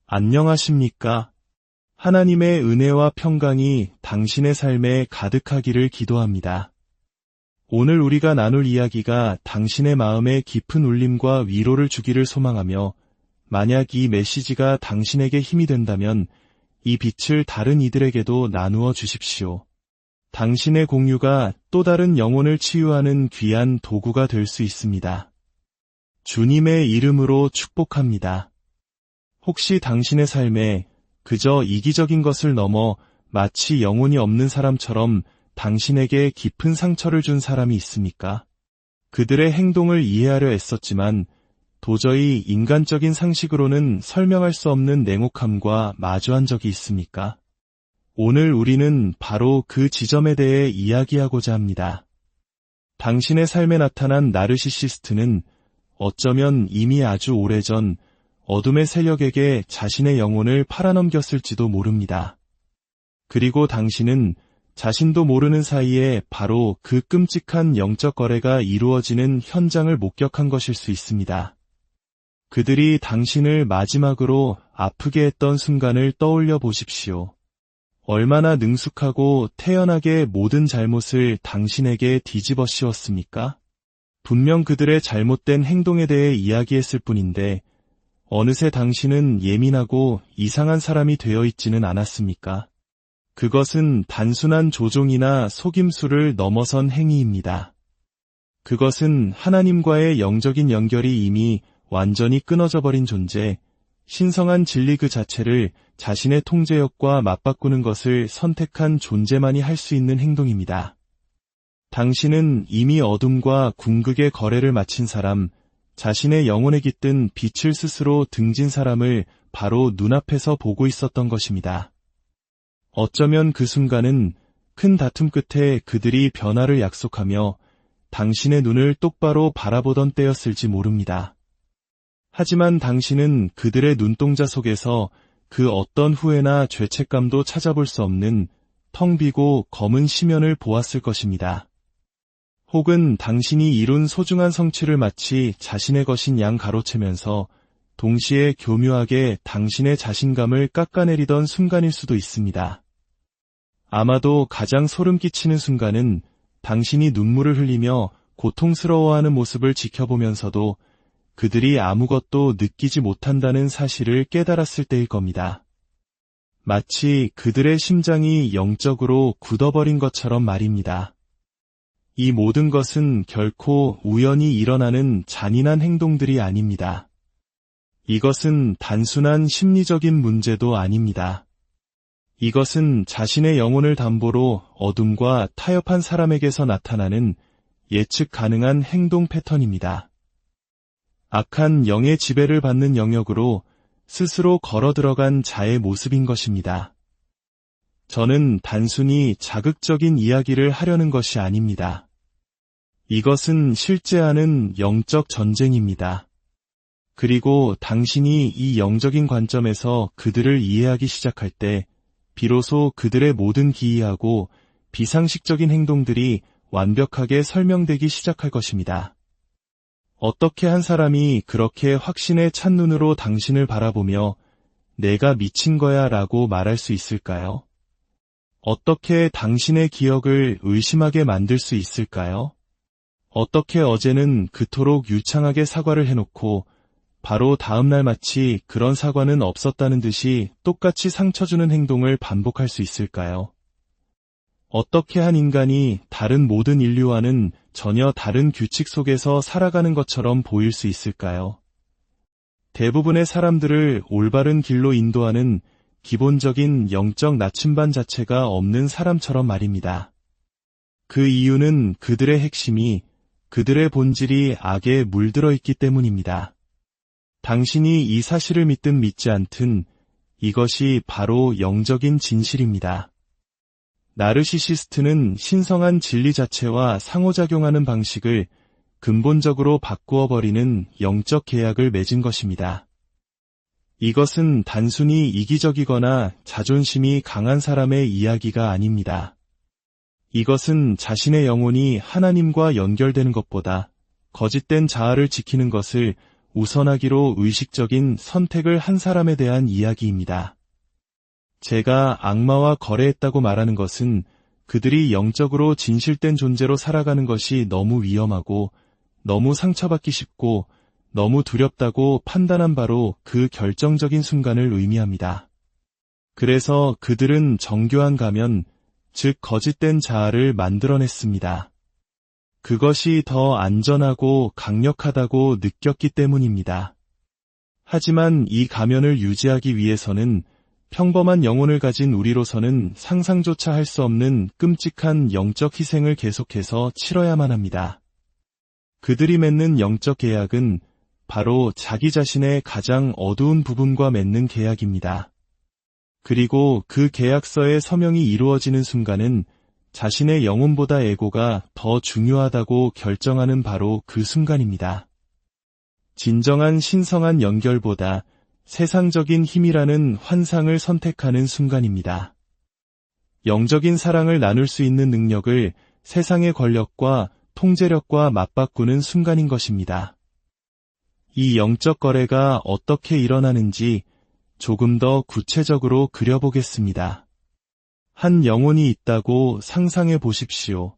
안녕하십니까? 하나님의 은혜와 평강이 당신의 삶에 가득하기를 기도합니다. 오늘 우리가 나눌 이야기가 당신의 마음에 깊은 울림과 위로를 주기를 소망하며, 만약 이 메시지가 당신에게 힘이 된다면 이 빛을 다른 이들에게도 나누어 주십시오. 당신의 공유가 또 다른 영혼을 치유하는 귀한 도구가 될 수 있습니다. 주님의 이름으로 축복합니다. 혹시 당신의 삶에 그저 이기적인 것을 넘어 마치 영혼이 없는 사람처럼 당신에게 깊은 상처를 준 사람이 있습니까? 그들의 행동을 이해하려 애썼지만 도저히 인간적인 상식으로는 설명할 수 없는 냉혹함과 마주한 적이 있습니까? 오늘 우리는 바로 그 지점에 대해 이야기하고자 합니다. 당신의 삶에 나타난 나르시시스트는 어쩌면 이미 아주 오래전 어둠의 세력에게 자신의 영혼을 팔아넘겼을지도 모릅니다. 그리고 당신은 자신도 모르는 사이에 바로 그 끔찍한 영적 거래가 이루어지는 현장을 목격한 것일 수 있습니다. 그들이 당신을 마지막으로 아프게 했던 순간을 떠올려 보십시오. 얼마나 능숙하고 태연하게 모든 잘못을 당신에게 뒤집어 씌웠습니까? 분명 그들의 잘못된 행동에 대해 이야기했을 뿐인데 어느새 당신은 예민하고 이상한 사람이 되어 있지는 않았습니까? 그것은 단순한 조종이나 속임수를 넘어선 행위입니다. 그것은 하나님과의 영적인 연결이 이미 완전히 끊어져 버린 존재, 신성한 진리 그 자체를 자신의 통제력과 맞바꾸는 것을 선택한 존재만이 할 수 있는 행동입니다. 당신은 이미 어둠과 궁극의 거래를 마친 사람, 자신의 영혼에 깃든 빛을 스스로 등진 사람을 바로 눈앞에서 보고 있었던 것입니다. 어쩌면 그 순간은 큰 다툼 끝에 그들이 변화를 약속하며 당신의 눈을 똑바로 바라보던 때였을지 모릅니다. 하지만 당신은 그들의 눈동자 속에서 그 어떤 후회나 죄책감도 찾아볼 수 없는 텅 비고 검은 심연을 보았을 것입니다. 혹은 당신이 이룬 소중한 성취를 마치 자신의 것인 양 가로채면서 동시에 교묘하게 당신의 자신감을 깎아내리던 순간일 수도 있습니다. 아마도 가장 소름 끼치는 순간은 당신이 눈물을 흘리며 고통스러워하는 모습을 지켜보면서도 그들이 아무것도 느끼지 못한다는 사실을 깨달았을 때일 겁니다. 마치 그들의 심장이 영적으로 굳어버린 것처럼 말입니다. 이 모든 것은 결코 우연히 일어나는 잔인한 행동들이 아닙니다. 이것은 단순한 심리적인 문제도 아닙니다. 이것은 자신의 영혼을 담보로 어둠과 타협한 사람에게서 나타나는 예측 가능한 행동 패턴입니다. 악한 영의 지배를 받는 영역으로 스스로 걸어 들어간 자의 모습인 것입니다. 저는 단순히 자극적인 이야기를 하려는 것이 아닙니다. 이것은 실제하는 영적 전쟁입니다. 그리고 당신이 이 영적인 관점에서 그들을 이해하기 시작할 때 비로소 그들의 모든 기이하고 비상식적인 행동들이 완벽하게 설명되기 시작할 것입니다. 어떻게 한 사람이 그렇게 확신에 찬 눈으로 당신을 바라보며 내가 미친 거야 라고 말할 수 있을까요? 어떻게 당신의 기억을 의심하게 만들 수 있을까요? 어떻게 어제는 그토록 유창하게 사과를 해놓고 바로 다음날 마치 그런 사과는 없었다는 듯이 똑같이 상처 주는 행동을 반복할 수 있을까요? 어떻게 한 인간이 다른 모든 인류와는 전혀 다른 규칙 속에서 살아가는 것처럼 보일 수 있을까요? 대부분의 사람들을 올바른 길로 인도하는 기본적인 영적 나침반 자체가 없는 사람처럼 말입니다. 그 이유는 그들의 핵심이, 그들의 본질이 악에 물들어 있기 때문입니다. 당신이 이 사실을 믿든 믿지 않든 이것이 바로 영적인 진실입니다. 나르시시스트는 신성한 진리 자체와 상호작용하는 방식을 근본적으로 바꾸어 버리는 영적 계약을 맺은 것입니다. 이것은 단순히 이기적이거나 자존심이 강한 사람의 이야기가 아닙니다. 이것은 자신의 영혼이 하나님과 연결되는 것보다 거짓된 자아를 지키는 것을 우선하기로 의식적인 선택을 한 사람에 대한 이야기입니다. 제가 악마와 거래했다고 말하는 것은 그들이 영적으로 진실된 존재로 살아가는 것이 너무 위험하고 너무 상처받기 쉽고 너무 두렵다고 판단한 바로 그 결정적인 순간을 의미합니다. 그래서 그들은 정교한 가면, 즉 거짓된 자아를 만들어냈습니다. 그것이 더 안전하고 강력하다고 느꼈기 때문입니다. 하지만 이 가면을 유지하기 위해서는 평범한 영혼을 가진 우리로서는 상상조차 할 수 없는 끔찍한 영적 희생을 계속해서 치러야만 합니다. 그들이 맺는 영적 계약은 바로 자기 자신의 가장 어두운 부분과 맺는 계약입니다. 그리고 그 계약서의 서명이 이루어지는 순간은 자신의 영혼보다 에고가 더 중요하다고 결정하는 바로 그 순간입니다. 진정한 신성한 연결보다 세상적인 힘이라는 환상을 선택하는 순간입니다. 영적인 사랑을 나눌 수 있는 능력을 세상의 권력과 통제력과 맞바꾸는 순간인 것입니다. 이 영적 거래가 어떻게 일어나는지 조금 더 구체적으로 그려보겠습니다. 한 영혼이 있다고 상상해 보십시오.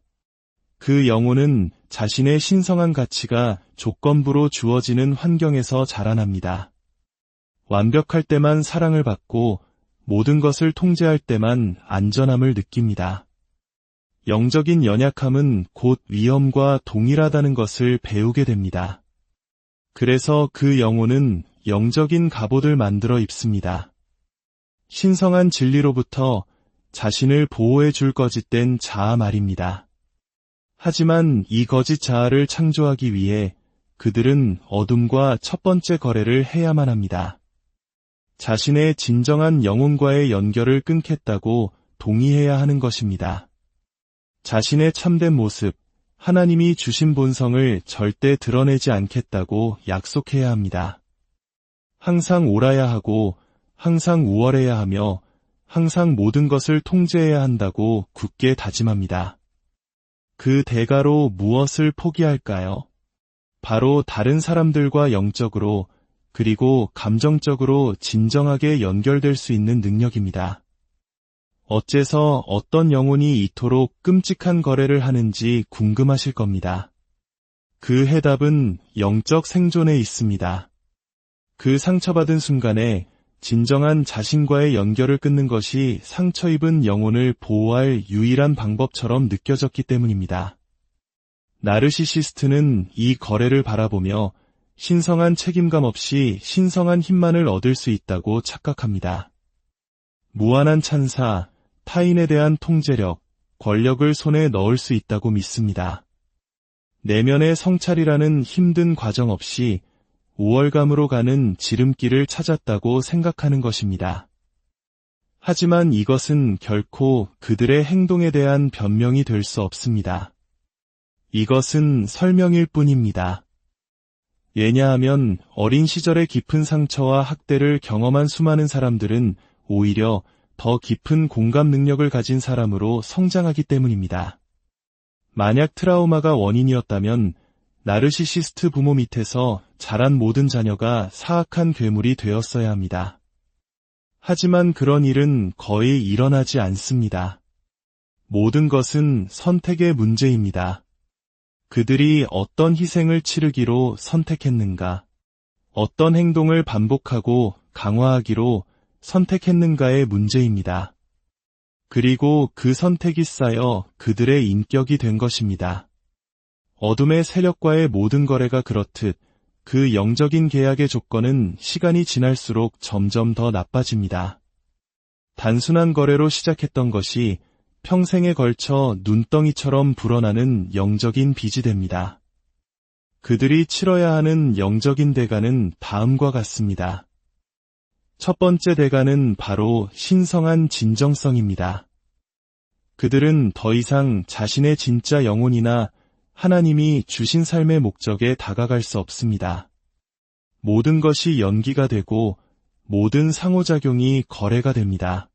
그 영혼은 자신의 신성한 가치가 조건부로 주어지는 환경에서 자라납니다. 완벽할 때만 사랑을 받고 모든 것을 통제할 때만 안전함을 느낍니다. 영적인 연약함은 곧 위험과 동일하다는 것을 배우게 됩니다. 그래서 그 영혼은 영적인 갑옷을 만들어 입습니다. 신성한 진리로부터 자신을 보호해 줄 거짓된 자아 말입니다. 하지만 이 거짓 자아를 창조하기 위해 그들은 어둠과 첫 번째 거래를 해야만 합니다. 자신의 진정한 영혼과의 연결을 끊겠다고 동의해야 하는 것입니다. 자신의 참된 모습, 하나님이 주신 본성을 절대 드러내지 않겠다고 약속해야 합니다. 항상 옳아야 하고 항상 우월해야 하며 항상 모든 것을 통제해야 한다고 굳게 다짐합니다. 그 대가로 무엇을 포기할까요? 바로 다른 사람들과 영적으로 그리고 감정적으로 진정하게 연결될 수 있는 능력입니다. 어째서 어떤 영혼이 이토록 끔찍한 거래를 하는지 궁금하실 겁니다. 그 해답은 영적 생존에 있습니다. 그 상처받은 순간에 진정한 자신과의 연결을 끊는 것이 상처 입은 영혼을 보호할 유일한 방법처럼 느껴졌기 때문입니다. 나르시시스트는 이 거래를 바라보며 신성한 책임감 없이 신성한 힘만을 얻을 수 있다고 착각합니다. 무한한 찬사, 타인에 대한 통제력, 권력을 손에 넣을 수 있다고 믿습니다. 내면의 성찰이라는 힘든 과정 없이 우월감으로 가는 지름길을 찾았다고 생각하는 것입니다. 하지만 이것은 결코 그들의 행동에 대한 변명이 될 수 없습니다. 이것은 설명일 뿐입니다. 왜냐하면 어린 시절의 깊은 상처와 학대를 경험한 수많은 사람들은 오히려 더 깊은 공감 능력을 가진 사람으로 성장하기 때문입니다. 만약 트라우마가 원인이었다면 나르시시스트 부모 밑에서 자란 모든 자녀가 사악한 괴물이 되었어야 합니다. 하지만 그런 일은 거의 일어나지 않습니다. 모든 것은 선택의 문제입니다. 그들이 어떤 희생을 치르기로 선택했는가, 어떤 행동을 반복하고 강화하기로 선택했는가의 문제입니다. 그리고 그 선택이 쌓여 그들의 인격이 된 것입니다. 어둠의 세력과의 모든 거래가 그렇듯 그 영적인 계약의 조건은 시간이 지날수록 점점 더 나빠집니다. 단순한 거래로 시작했던 것이 평생에 걸쳐 눈덩이처럼 불어나는 영적인 빚이 됩니다. 그들이 치러야 하는 영적인 대가는 다음과 같습니다. 첫 번째 대가는 바로 신성한 진정성입니다. 그들은 더 이상 자신의 진짜 영혼이나 하나님이 주신 삶의 목적에 다가갈 수 없습니다. 모든 것이 연기가 되고 모든 상호작용이 거래가 됩니다.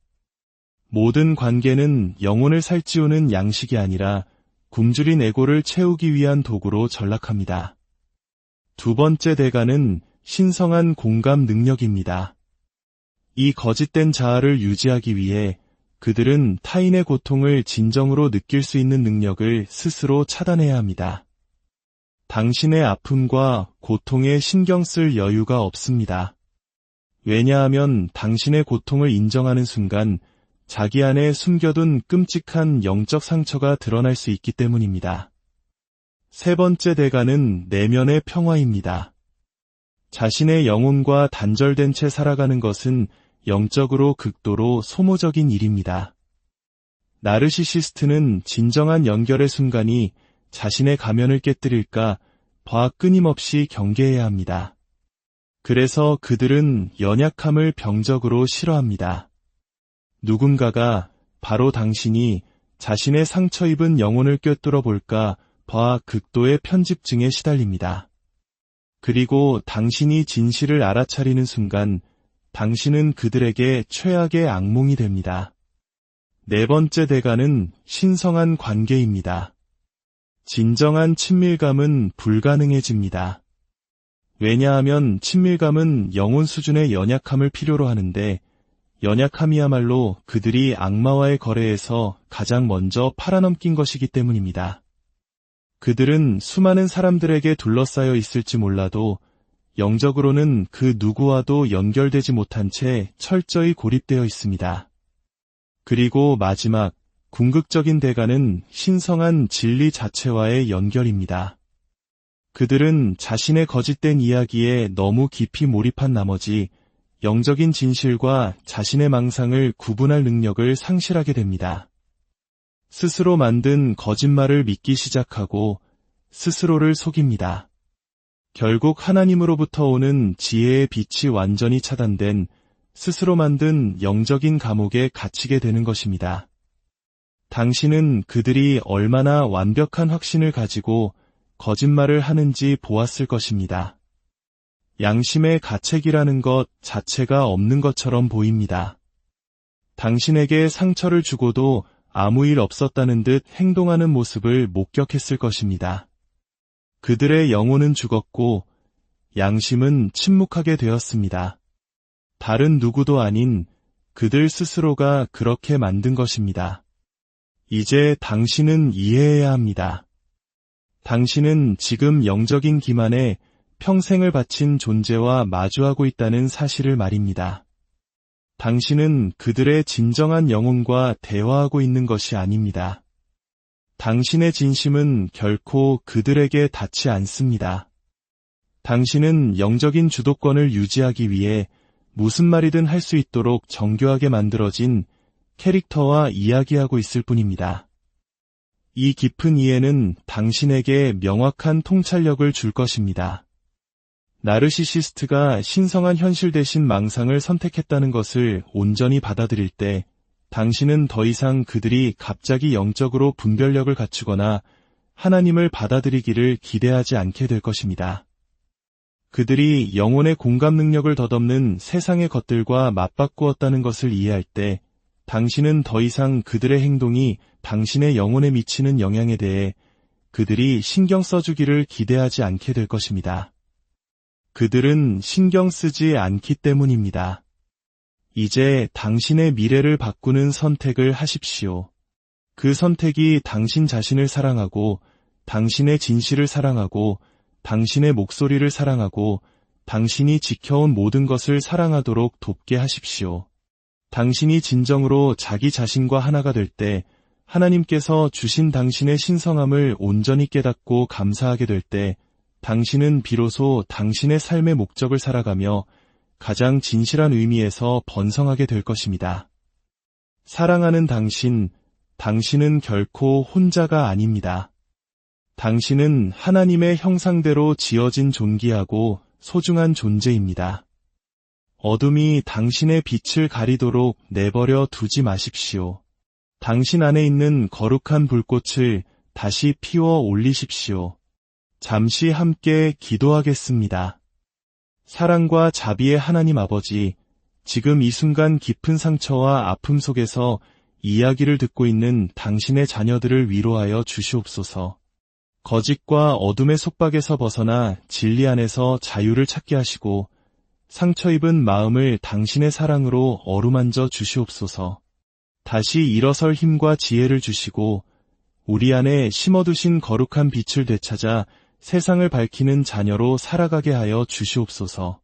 모든 관계는 영혼을 살찌우는 양식이 아니라 굶주린 에고를 채우기 위한 도구로 전락합니다. 두 번째 대가는 신성한 공감 능력입니다. 이 거짓된 자아를 유지하기 위해 그들은 타인의 고통을 진정으로 느낄 수 있는 능력을 스스로 차단해야 합니다. 당신의 아픔과 고통에 신경 쓸 여유가 없습니다. 왜냐하면 당신의 고통을 인정하는 순간 자기 안에 숨겨둔 끔찍한 영적 상처가 드러날 수 있기 때문입니다. 세 번째 대가는 내면의 평화입니다. 자신의 영혼과 단절된 채 살아가는 것은 영적으로 극도로 소모적인 일입니다. 나르시시스트는 진정한 연결의 순간이 자신의 가면을 깨뜨릴까 봐 끊임없이 경계해야 합니다. 그래서 그들은 연약함을 병적으로 싫어합니다. 누군가가 바로 당신이 자신의 상처 입은 영혼을 꿰뚫어 볼까 봐 극도의 편집증에 시달립니다. 그리고 당신이 진실을 알아차리는 순간 당신은 그들에게 최악의 악몽이 됩니다. 네 번째 대가는 신성한 관계입니다. 진정한 친밀감은 불가능해집니다. 왜냐하면 친밀감은 영혼 수준의 연약함을 필요로 하는데 연약함이야말로 그들이 악마와의 거래에서 가장 먼저 팔아넘긴 것이기 때문입니다. 그들은 수많은 사람들에게 둘러싸여 있을지 몰라도 영적으로는 그 누구와도 연결되지 못한 채 철저히 고립되어 있습니다. 그리고 마지막, 궁극적인 대가는 신성한 진리 자체와의 연결입니다. 그들은 자신의 거짓된 이야기에 너무 깊이 몰입한 나머지 영적인 진실과 자신의 망상을 구분할 능력을 상실하게 됩니다. 스스로 만든 거짓말을 믿기 시작하고 스스로를 속입니다. 결국 하나님으로부터 오는 지혜의 빛이 완전히 차단된 스스로 만든 영적인 감옥에 갇히게 되는 것입니다. 당신은 그들이 얼마나 완벽한 확신을 가지고 거짓말을 하는지 보았을 것입니다. 양심의 가책이라는 것 자체가 없는 것처럼 보입니다. 당신에게 상처를 주고도 아무 일 없었다는 듯 행동하는 모습을 목격했을 것입니다. 그들의 영혼은 죽었고 양심은 침묵하게 되었습니다. 다른 누구도 아닌 그들 스스로가 그렇게 만든 것입니다. 이제 당신은 이해해야 합니다. 당신은 지금 영적인 기만에 평생을 바친 존재와 마주하고 있다는 사실을 말입니다. 당신은 그들의 진정한 영혼과 대화하고 있는 것이 아닙니다. 당신의 진심은 결코 그들에게 닿지 않습니다. 당신은 영적인 주도권을 유지하기 위해 무슨 말이든 할 수 있도록 정교하게 만들어진 캐릭터와 이야기하고 있을 뿐입니다. 이 깊은 이해는 당신에게 명확한 통찰력을 줄 것입니다. 나르시시스트가 신성한 현실 대신 망상을 선택했다는 것을 온전히 받아들일 때 당신은 더 이상 그들이 갑자기 영적으로 분별력을 갖추거나 하나님을 받아들이기를 기대하지 않게 될 것입니다. 그들이 영혼의 공감 능력을 덧없는 세상의 것들과 맞바꾸었다는 것을 이해할 때 당신은 더 이상 그들의 행동이 당신의 영혼에 미치는 영향에 대해 그들이 신경 써주기를 기대하지 않게 될 것입니다. 그들은 신경 쓰지 않기 때문입니다. 이제 당신의 미래를 바꾸는 선택을 하십시오. 그 선택이 당신 자신을 사랑하고 당신의 진실을 사랑하고 당신의 목소리를 사랑하고 당신이 지켜온 모든 것을 사랑하도록 돕게 하십시오. 당신이 진정으로 자기 자신과 하나가 될 때 하나님께서 주신 당신의 신성함을 온전히 깨닫고 감사하게 될 때 당신은 비로소 당신의 삶의 목적을 살아가며 가장 진실한 의미에서 번성하게 될 것입니다. 사랑하는 당신은 결코 혼자가 아닙니다. 당신은 하나님의 형상대로 지어진 존귀하고 소중한 존재입니다. 어둠이 당신의 빛을 가리도록 내버려 두지 마십시오. 당신 안에 있는 거룩한 불꽃을 다시 피워 올리십시오. 잠시 함께 기도하겠습니다. 사랑과 자비의 하나님 아버지, 지금 이 순간 깊은 상처와 아픔 속에서 이야기를 듣고 있는 당신의 자녀들을 위로하여 주시옵소서. 거짓과 어둠의 속박에서 벗어나 진리 안에서 자유를 찾게 하시고 상처 입은 마음을 당신의 사랑으로 어루만져 주시옵소서. 다시 일어설 힘과 지혜를 주시고 우리 안에 심어두신 거룩한 빛을 되찾아 세상을 밝히는 자녀로 살아가게 하여 주시옵소서.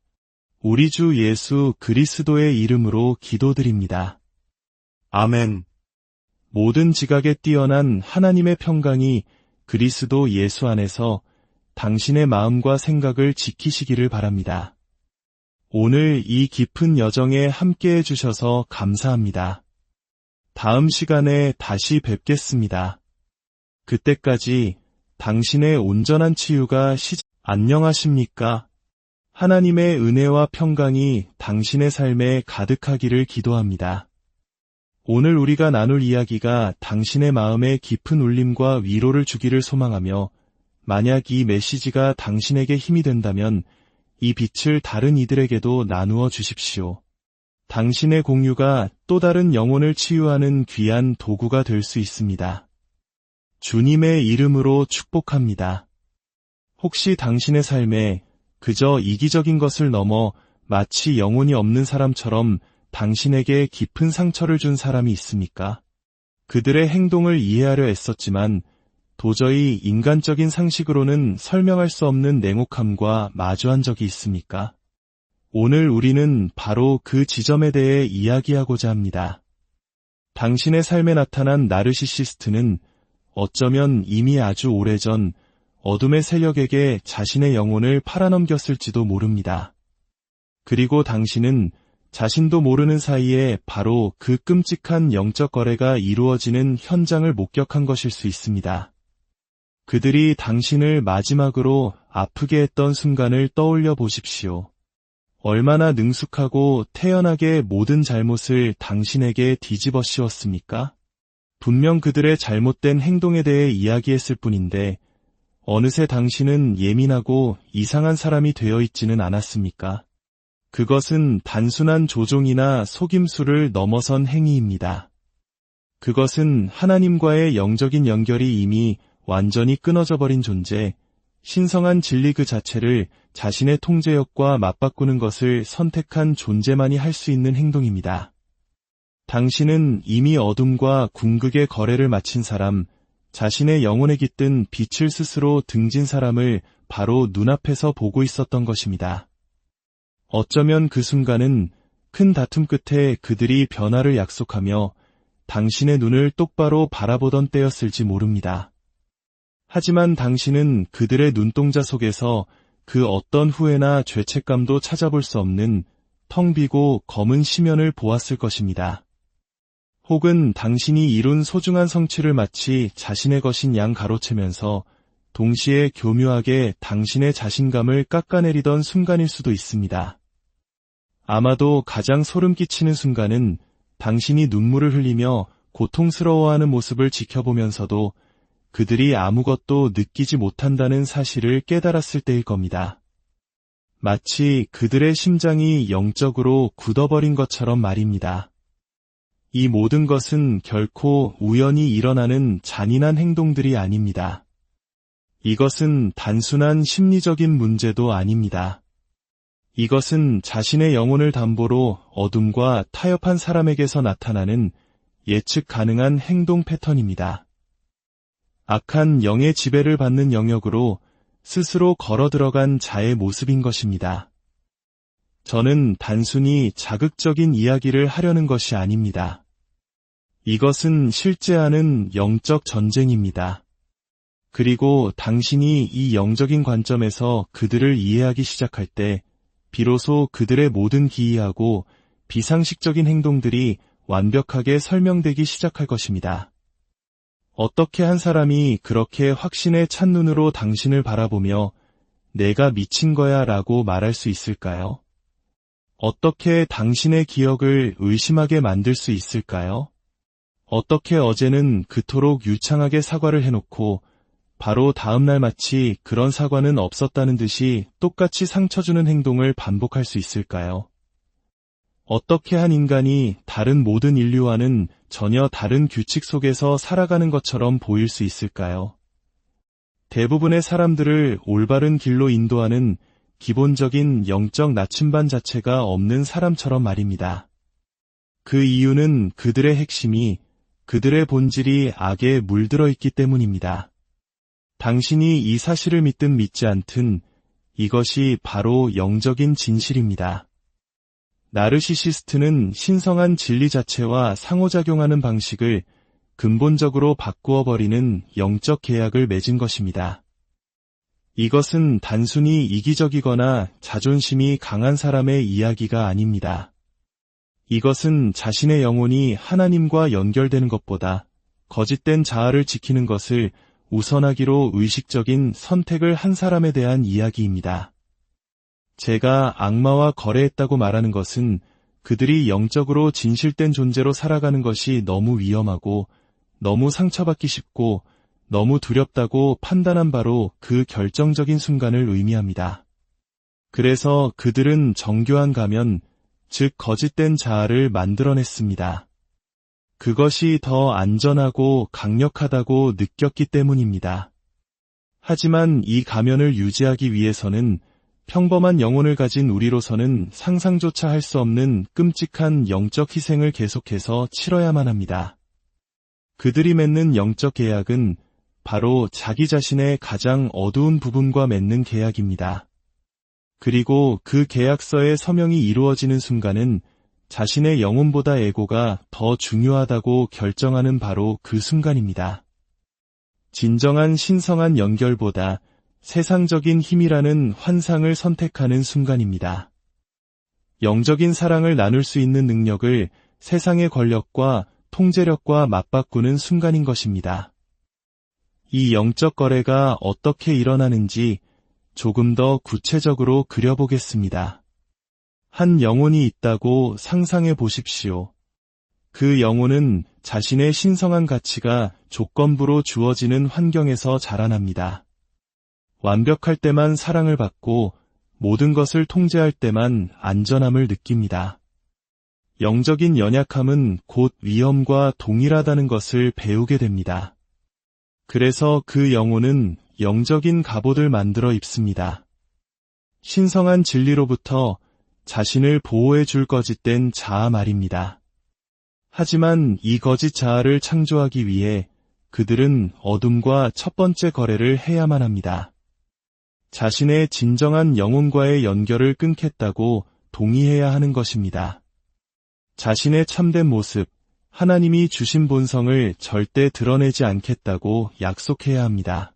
우리 주 예수 그리스도의 이름으로 기도드립니다. 아멘. 모든 지각에 뛰어난 하나님의 평강이 그리스도 예수 안에서 당신의 마음과 생각을 지키시기를 바랍니다. 오늘 이 깊은 여정에 함께해 주셔서 감사합니다. 다음 시간에 다시 뵙겠습니다. 그때까지 당신의 온전한 치유가 안녕하십니까? 하나님의 은혜와 평강이 당신의 삶에 가득하기를 기도합니다. 오늘 우리가 나눌 이야기가 당신의 마음에 깊은 울림과 위로를 주기를 소망하며 만약 이 메시지가 당신에게 힘이 된다면 이 빛을 다른 이들에게도 나누어 주십시오. 당신의 공유가 또 다른 영혼을 치유하는 귀한 도구가 될 수 있습니다. 주님의 이름으로 축복합니다. 혹시 당신의 삶에 그저 이기적인 것을 넘어 마치 영혼이 없는 사람처럼 당신에게 깊은 상처를 준 사람이 있습니까? 그들의 행동을 이해하려 애썼지만 도저히 인간적인 상식으로는 설명할 수 없는 냉혹함과 마주한 적이 있습니까? 오늘 우리는 바로 그 지점에 대해 이야기하고자 합니다. 당신의 삶에 나타난 나르시시스트는 어쩌면 이미 아주 오래전 어둠의 세력에게 자신의 영혼을 팔아넘겼을지도 모릅니다. 그리고 당신은 자신도 모르는 사이에 바로 그 끔찍한 영적 거래가 이루어지는 현장을 목격한 것일 수 있습니다. 그들이 당신을 마지막으로 아프게 했던 순간을 떠올려 보십시오. 얼마나 능숙하고 태연하게 모든 잘못을 당신에게 뒤집어 씌웠습니까? 분명 그들의 잘못된 행동에 대해 이야기했을 뿐인데 어느새 당신은 예민하고 이상한 사람이 되어 있지는 않았습니까? 그것은 단순한 조종이나 속임수를 넘어선 행위입니다. 그것은 하나님과의 영적인 연결이 이미 완전히 끊어져 버린 존재, 신성한 진리 그 자체를 자신의 통제력과 맞바꾸는 것을 선택한 존재만이 할 수 있는 행동입니다. 당신은 이미 어둠과 궁극의 거래를 마친 사람, 자신의 영혼에 깃든 빛을 스스로 등진 사람을 바로 눈앞에서 보고 있었던 것입니다. 어쩌면 그 순간은 큰 다툼 끝에 그들이 변화를 약속하며 당신의 눈을 똑바로 바라보던 때였을지 모릅니다. 하지만 당신은 그들의 눈동자 속에서 그 어떤 후회나 죄책감도 찾아볼 수 없는 텅 비고 검은 심연을 보았을 것입니다. 혹은 당신이 이룬 소중한 성취를 마치 자신의 것인 양 가로채면서 동시에 교묘하게 당신의 자신감을 깎아내리던 순간일 수도 있습니다. 아마도 가장 소름 끼치는 순간은 당신이 눈물을 흘리며 고통스러워하는 모습을 지켜보면서도 그들이 아무것도 느끼지 못한다는 사실을 깨달았을 때일 겁니다. 마치 그들의 심장이 영적으로 굳어버린 것처럼 말입니다. 이 모든 것은 결코 우연히 일어나는 잔인한 행동들이 아닙니다. 이것은 단순한 심리적인 문제도 아닙니다. 이것은 자신의 영혼을 담보로 어둠과 타협한 사람에게서 나타나는 예측 가능한 행동 패턴입니다. 악한 영의 지배를 받는 영역으로 스스로 걸어 들어간 자의 모습인 것입니다. 저는 단순히 자극적인 이야기를 하려는 것이 아닙니다. 이것은 실제하는 영적 전쟁입니다. 그리고 당신이 이 영적인 관점에서 그들을 이해하기 시작할 때 비로소 그들의 모든 기이하고 비상식적인 행동들이 완벽하게 설명되기 시작할 것입니다. 어떻게 한 사람이 그렇게 확신에 찬 눈으로 당신을 바라보며 내가 미친 거야 라고 말할 수 있을까요? 어떻게 당신의 기억을 의심하게 만들 수 있을까요? 어떻게 어제는 그토록 유창하게 사과를 해놓고 바로 다음날 마치 그런 사과는 없었다는 듯이 똑같이 상처 주는 행동을 반복할 수 있을까요? 어떻게 한 인간이 다른 모든 인류와는 전혀 다른 규칙 속에서 살아가는 것처럼 보일 수 있을까요? 대부분의 사람들을 올바른 길로 인도하는 기본적인 영적 나침반 자체가 없는 사람처럼 말입니다. 그 이유는 그들의 핵심이, 그들의 본질이 악에 물들어 있기 때문입니다. 당신이 이 사실을 믿든 믿지 않든 이것이 바로 영적인 진실입니다. 나르시시스트는 신성한 진리 자체와 상호작용하는 방식을 근본적으로 바꾸어 버리는 영적 계약을 맺은 것입니다. 이것은 단순히 이기적이거나 자존심이 강한 사람의 이야기가 아닙니다. 이것은 자신의 영혼이 하나님과 연결되는 것보다 거짓된 자아를 지키는 것을 우선하기로 의식적인 선택을 한 사람에 대한 이야기입니다. 제가 악마와 거래했다고 말하는 것은 그들이 영적으로 진실된 존재로 살아가는 것이 너무 위험하고 너무 상처받기 쉽고 너무 두렵다고 판단한 바로 그 결정적인 순간을 의미합니다. 그래서 그들은 정교한 가면, 즉 거짓된 자아를 만들어냈습니다. 그것이 더 안전하고 강력하다고 느꼈기 때문입니다. 하지만 이 가면을 유지하기 위해서는 평범한 영혼을 가진 우리로서는 상상조차 할 수 없는 끔찍한 영적 희생을 계속해서 치러야만 합니다. 그들이 맺는 영적 계약은 바로 자기 자신의 가장 어두운 부분과 맺는 계약입니다. 그리고 그 계약서의 서명이 이루어지는 순간은 자신의 영혼보다 에고가 더 중요하다고 결정하는 바로 그 순간입니다. 진정한 신성한 연결보다 세상적인 힘이라는 환상을 선택하는 순간입니다. 영적인 사랑을 나눌 수 있는 능력을 세상의 권력과 통제력과 맞바꾸는 순간인 것입니다. 이 영적 거래가 어떻게 일어나는지 조금 더 구체적으로 그려보겠습니다. 한 영혼이 있다고 상상해 보십시오. 그 영혼은 자신의 신성한 가치가 조건부로 주어지는 환경에서 자라납니다. 완벽할 때만 사랑을 받고 모든 것을 통제할 때만 안전함을 느낍니다. 영적인 연약함은 곧 위험과 동일하다는 것을 배우게 됩니다. 그래서 그 영혼은 영적인 갑옷을 만들어 입습니다. 신성한 진리로부터 자신을 보호해 줄 거짓된 자아 말입니다. 하지만 이 거짓 자아를 창조하기 위해 그들은 어둠과 첫 번째 거래를 해야만 합니다. 자신의 진정한 영혼과의 연결을 끊겠다고 동의해야 하는 것입니다. 자신의 참된 모습, 하나님이 주신 본성을 절대 드러내지 않겠다고 약속해야 합니다.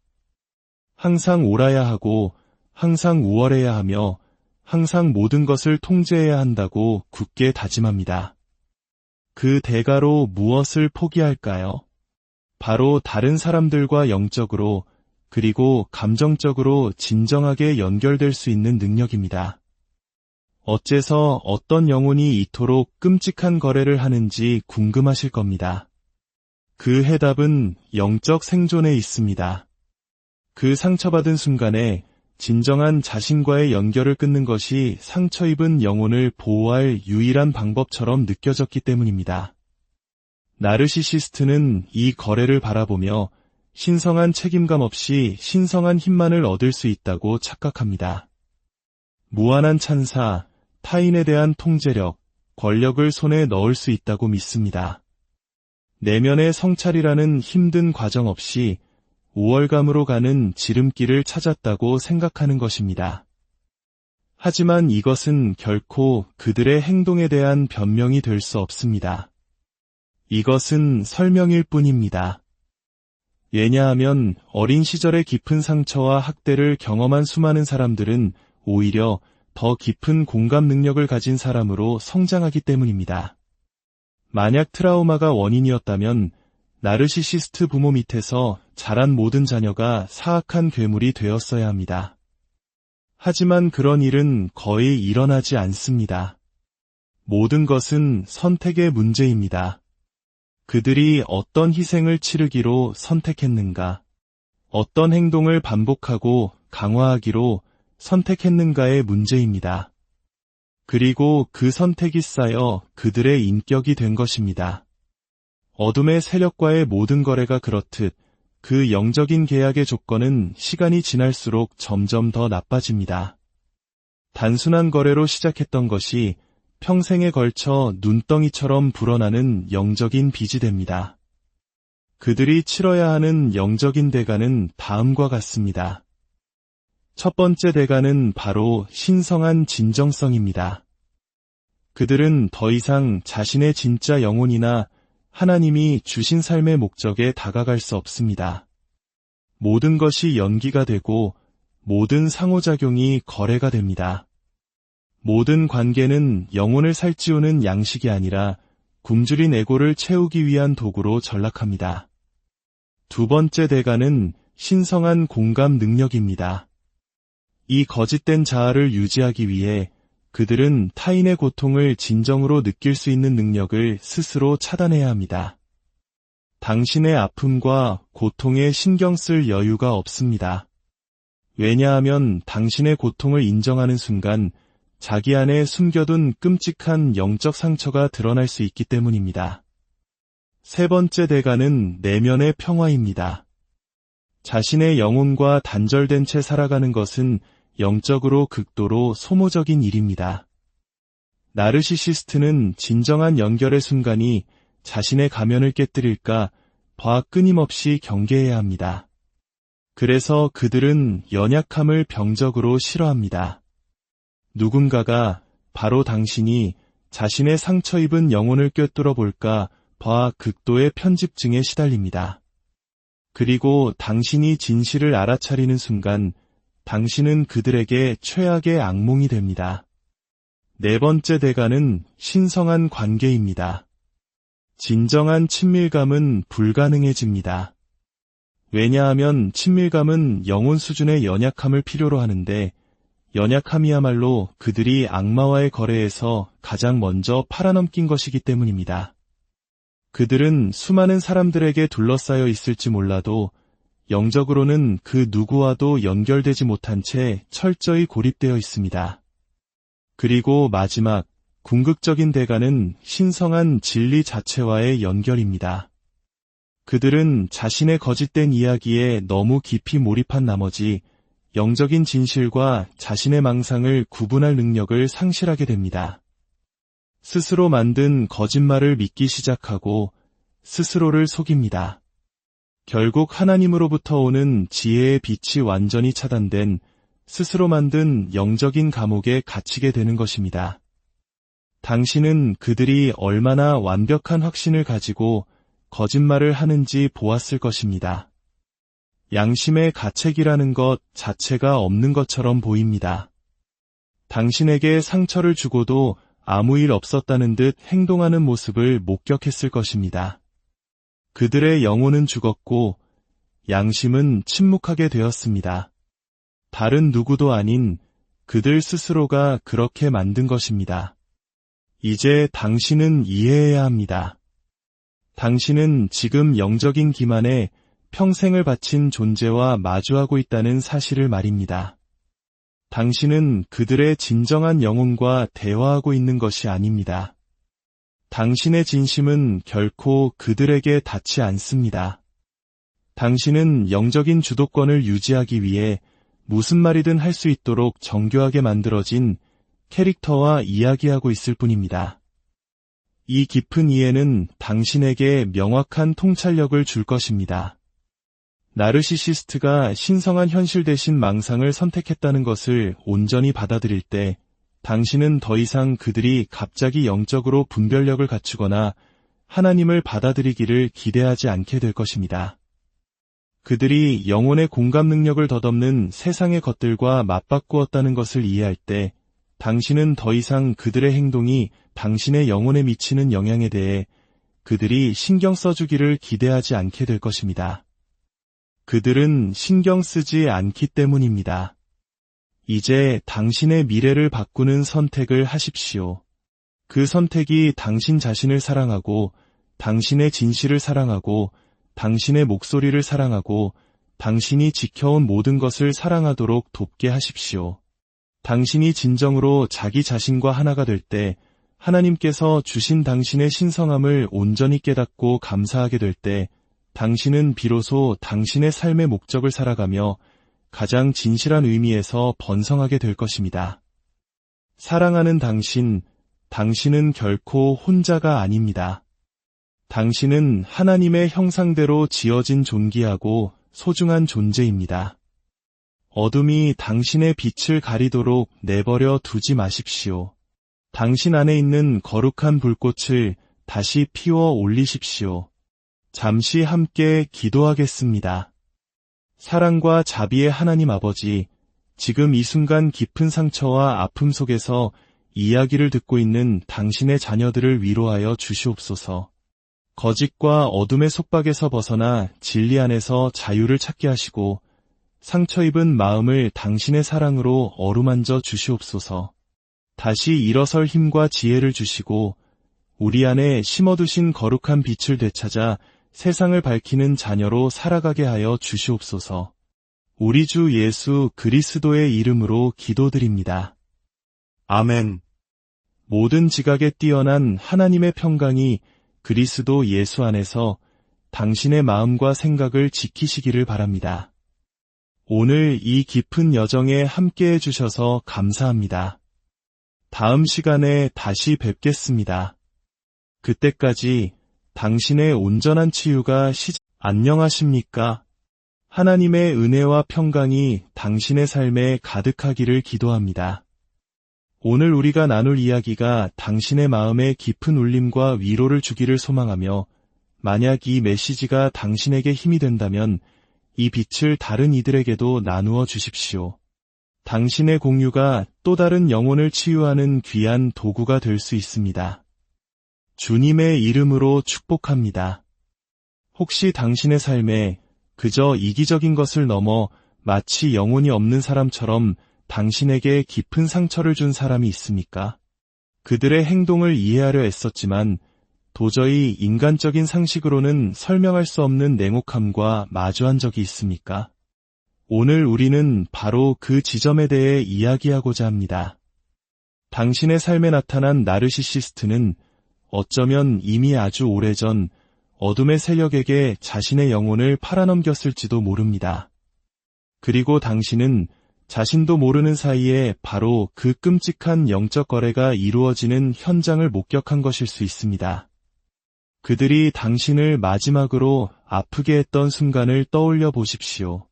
항상 옳아야 하고 항상 우월해야 하며 항상 모든 것을 통제해야 한다고 굳게 다짐합니다. 그 대가로 무엇을 포기할까요? 바로 다른 사람들과 영적으로 그리고 감정적으로 진정하게 연결될 수 있는 능력입니다. 어째서 어떤 영혼이 이토록 끔찍한 거래를 하는지 궁금하실 겁니다. 그 해답은 영적 생존에 있습니다. 그 상처받은 순간에 진정한 자신과의 연결을 끊는 것이 상처 입은 영혼을 보호할 유일한 방법처럼 느껴졌기 때문입니다. 나르시시스트는 이 거래를 바라보며 신성한 책임감 없이 신성한 힘만을 얻을 수 있다고 착각합니다. 무한한 찬사, 타인에 대한 통제력, 권력을 손에 넣을 수 있다고 믿습니다. 내면의 성찰이라는 힘든 과정 없이 우월감으로 가는 지름길을 찾았다고 생각하는 것입니다. 하지만 이것은 결코 그들의 행동에 대한 변명이 될 수 없습니다. 이것은 설명일 뿐입니다. 왜냐하면 어린 시절의 깊은 상처와 학대를 경험한 수많은 사람들은 오히려 더 깊은 공감 능력을 가진 사람으로 성장하기 때문입니다. 만약 트라우마가 원인이었다면 나르시시스트 부모 밑에서 자란 모든 자녀가 사악한 괴물이 되었어야 합니다. 하지만 그런 일은 거의 일어나지 않습니다. 모든 것은 선택의 문제입니다. 그들이 어떤 희생을 치르기로 선택했는가, 어떤 행동을 반복하고 강화하기로 선택했는가의 문제입니다. 그리고 그 선택이 쌓여 그들의 인격이 된 것입니다. 어둠의 세력과의 모든 거래가 그렇듯 그 영적인 계약의 조건은 시간이 지날수록 점점 더 나빠집니다. 단순한 거래로 시작했던 것이 평생에 걸쳐 눈덩이처럼 불어나는 영적인 빚이 됩니다. 그들이 치러야 하는 영적인 대가는 다음과 같습니다. 첫 번째 대가는 바로 신성한 진정성입니다. 그들은 더 이상 자신의 진짜 영혼이나 하나님이 주신 삶의 목적에 다가갈 수 없습니다. 모든 것이 연기가 되고 모든 상호작용이 거래가 됩니다. 모든 관계는 영혼을 살찌우는 양식이 아니라 굶주린 에고를 채우기 위한 도구로 전락합니다. 두 번째 대가는 신성한 공감 능력입니다. 이 거짓된 자아를 유지하기 위해 그들은 타인의 고통을 진정으로 느낄 수 있는 능력을 스스로 차단해야 합니다. 당신의 아픔과 고통에 신경 쓸 여유가 없습니다. 왜냐하면 당신의 고통을 인정하는 순간 자기 안에 숨겨둔 끔찍한 영적 상처가 드러날 수 있기 때문입니다. 세 번째 대가는 내면의 평화입니다. 자신의 영혼과 단절된 채 살아가는 것은 영적으로 극도로 소모적인 일입니다. 나르시시스트는 진정한 연결의 순간이 자신의 가면을 깨뜨릴까 봐 끊임없이 경계해야 합니다. 그래서 그들은 연약함을 병적으로 싫어합니다. 누군가가 바로 당신이 자신의 상처 입은 영혼을 꿰뚫어 볼까 봐 극도의 편집증에 시달립니다. 그리고 당신이 진실을 알아차리는 순간 당신은 그들에게 최악의 악몽이 됩니다. 네 번째 대가는 신성한 관계입니다. 진정한 친밀감은 불가능해집니다. 왜냐하면 친밀감은 영혼 수준의 연약함을 필요로 하는데 연약함이야말로 그들이 악마와의 거래에서 가장 먼저 팔아넘긴 것이기 때문입니다. 그들은 수많은 사람들에게 둘러싸여 있을지 몰라도 영적으로는 그 누구와도 연결되지 못한 채 철저히 고립되어 있습니다. 그리고 마지막, 궁극적인 대가는 신성한 진리 자체와의 연결입니다. 그들은 자신의 거짓된 이야기에 너무 깊이 몰입한 나머지 영적인 진실과 자신의 망상을 구분할 능력을 상실하게 됩니다. 스스로 만든 거짓말을 믿기 시작하고 스스로를 속입니다. 결국 하나님으로부터 오는 지혜의 빛이 완전히 차단된 스스로 만든 영적인 감옥에 갇히게 되는 것입니다. 당신은 그들이 얼마나 완벽한 확신을 가지고 거짓말을 하는지 보았을 것입니다. 양심의 가책이라는 것 자체가 없는 것처럼 보입니다. 당신에게 상처를 주고도 아무 일 없었다는 듯 행동하는 모습을 목격했을 것입니다. 그들의 영혼은 죽었고 양심은 침묵하게 되었습니다. 다른 누구도 아닌 그들 스스로가 그렇게 만든 것입니다. 이제 당신은 이해해야 합니다. 당신은 지금 영적인 기만에 평생을 바친 존재와 마주하고 있다는 사실을 말입니다. 당신은 그들의 진정한 영혼과 대화하고 있는 것이 아닙니다. 당신의 진심은 결코 그들에게 닿지 않습니다. 당신은 영적인 주도권을 유지하기 위해 무슨 말이든 할 수 있도록 정교하게 만들어진 캐릭터와 이야기하고 있을 뿐입니다. 이 깊은 이해는 당신에게 명확한 통찰력을 줄 것입니다. 나르시시스트가 신성한 현실 대신 망상을 선택했다는 것을 온전히 받아들일 때 당신은 더 이상 그들이 갑자기 영적으로 분별력을 갖추거나 하나님을 받아들이기를 기대하지 않게 될 것입니다. 그들이 영혼의 공감 능력을 덧없는 세상의 것들과 맞바꾸었다는 것을 이해할 때 당신은 더 이상 그들의 행동이 당신의 영혼에 미치는 영향에 대해 그들이 신경 써주기를 기대하지 않게 될 것입니다. 그들은 신경 쓰지 않기 때문입니다. 이제 당신의 미래를 바꾸는 선택을 하십시오. 그 선택이 당신 자신을 사랑하고 당신의 진실을 사랑하고 당신의 목소리를 사랑하고 당신이 지켜온 모든 것을 사랑하도록 돕게 하십시오. 당신이 진정으로 자기 자신과 하나가 될 때 하나님께서 주신 당신의 신성함을 온전히 깨닫고 감사하게 될 때 당신은 비로소 당신의 삶의 목적을 살아가며 가장 진실한 의미에서 번성하게 될 것입니다. 사랑하는 당신은 결코 혼자가 아닙니다. 당신은 하나님의 형상대로 지어진 존귀하고 소중한 존재입니다. 어둠이 당신의 빛을 가리도록 내버려 두지 마십시오. 당신 안에 있는 거룩한 불꽃을 다시 피워 올리십시오. 잠시 함께 기도하겠습니다. 사랑과 자비의 하나님 아버지, 지금 이 순간 깊은 상처와 아픔 속에서 이야기를 듣고 있는 당신의 자녀들을 위로하여 주시옵소서. 거짓과 어둠의 속박에서 벗어나 진리 안에서 자유를 찾게 하시고 상처 입은 마음을 당신의 사랑으로 어루만져 주시옵소서. 다시 일어설 힘과 지혜를 주시고 우리 안에 심어두신 거룩한 빛을 되찾아 세상을 밝히는 자녀로 살아가게 하여 주시옵소서. 우리 주 예수 그리스도의 이름으로 기도드립니다. 아멘. 모든 지각에 뛰어난 하나님의 평강이 그리스도 예수 안에서 당신의 마음과 생각을 지키시기를 바랍니다. 오늘 이 깊은 여정에 함께해 주셔서 감사합니다. 다음 시간에 다시 뵙겠습니다. 그때까지 당신의 온전한 치유가 안녕하십니까? 하나님의 은혜와 평강이 당신의 삶에 가득하기를 기도합니다. 오늘 우리가 나눌 이야기가 당신의 마음에 깊은 울림과 위로를 주기를 소망하며 만약 이 메시지가 당신에게 힘이 된다면 이 빛을 다른 이들에게도 나누어 주십시오. 당신의 공유가 또 다른 영혼을 치유하는 귀한 도구가 될 수 있습니다. 주님의 이름으로 축복합니다. 혹시 당신의 삶에 그저 이기적인 것을 넘어 마치 영혼이 없는 사람처럼 당신에게 깊은 상처를 준 사람이 있습니까? 그들의 행동을 이해하려 애썼지만 도저히 인간적인 상식으로는 설명할 수 없는 냉혹함과 마주한 적이 있습니까? 오늘 우리는 바로 그 지점에 대해 이야기하고자 합니다. 당신의 삶에 나타난 나르시시스트는 어쩌면 이미 아주 오래전 어둠의 세력에게 자신의 영혼을 팔아넘겼을지도 모릅니다. 그리고 당신은 자신도 모르는 사이에 바로 그 끔찍한 영적 거래가 이루어지는 현장을 목격한 것일 수 있습니다. 그들이 당신을 마지막으로 아프게 했던 순간을 떠올려 보십시오.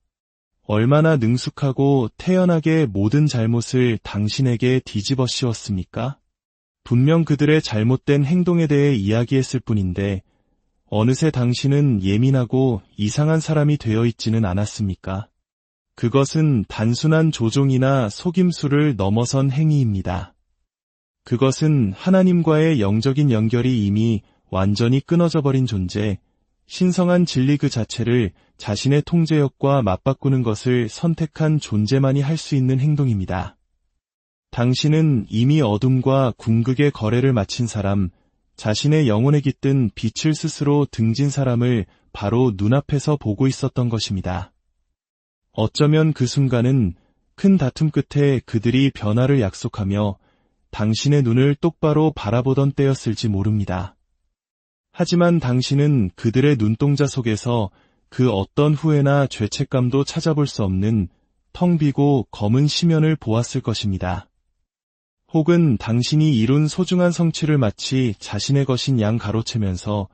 얼마나 능숙하고 태연하게 모든 잘못을 당신에게 뒤집어 씌웠습니까? 분명 그들의 잘못된 행동에 대해 이야기했을 뿐인데 어느새 당신은 예민하고 이상한 사람이 되어 있지는 않았습니까? 그것은 단순한 조종이나 속임수를 넘어선 행위입니다. 그것은 하나님과의 영적인 연결이 이미 완전히 끊어져 버린 존재, 신성한 진리 그 자체를 자신의 통제력과 맞바꾸는 것을 선택한 존재만이 할 수 있는 행동입니다. 당신은 이미 어둠과 궁극의 거래를 마친 사람, 자신의 영혼에 깃든 빛을 스스로 등진 사람을 바로 눈앞에서 보고 있었던 것입니다. 어쩌면 그 순간은 큰 다툼 끝에 그들이 변화를 약속하며 당신의 눈을 똑바로 바라보던 때였을지 모릅니다. 하지만 당신은 그들의 눈동자 속에서 그 어떤 후회나 죄책감도 찾아볼 수 없는 텅 비고 검은 심연을 보았을 것입니다. 혹은 당신이 이룬 소중한 성취를 마치 자신의 것인 양 가로채면서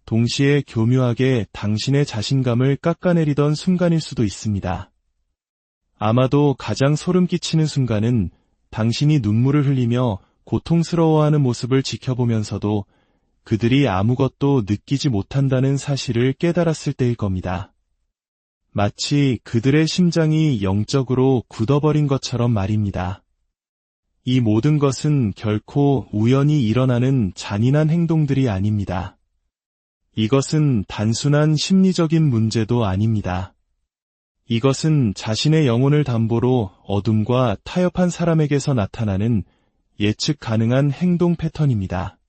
동시에 교묘하게 당신의 자신감을 깎아내리던 순간일 수도 있습니다. 아마도 가장 소름 끼치는 순간은 당신이 눈물을 흘리며 고통스러워하는 모습을 지켜보면서도 그들이 아무것도 느끼지 못한다는 사실을 깨달았을 때일 겁니다. 마치 그들의 심장이 영적으로 굳어버린 것처럼 말입니다. 이 모든 것은 결코 우연히 일어나는 잔인한 행동들이 아닙니다. 이것은 단순한 심리적인 문제도 아닙니다. 이것은 자신의 영혼을 담보로 어둠과 타협한 사람에게서 나타나는 예측 가능한 행동 패턴입니다.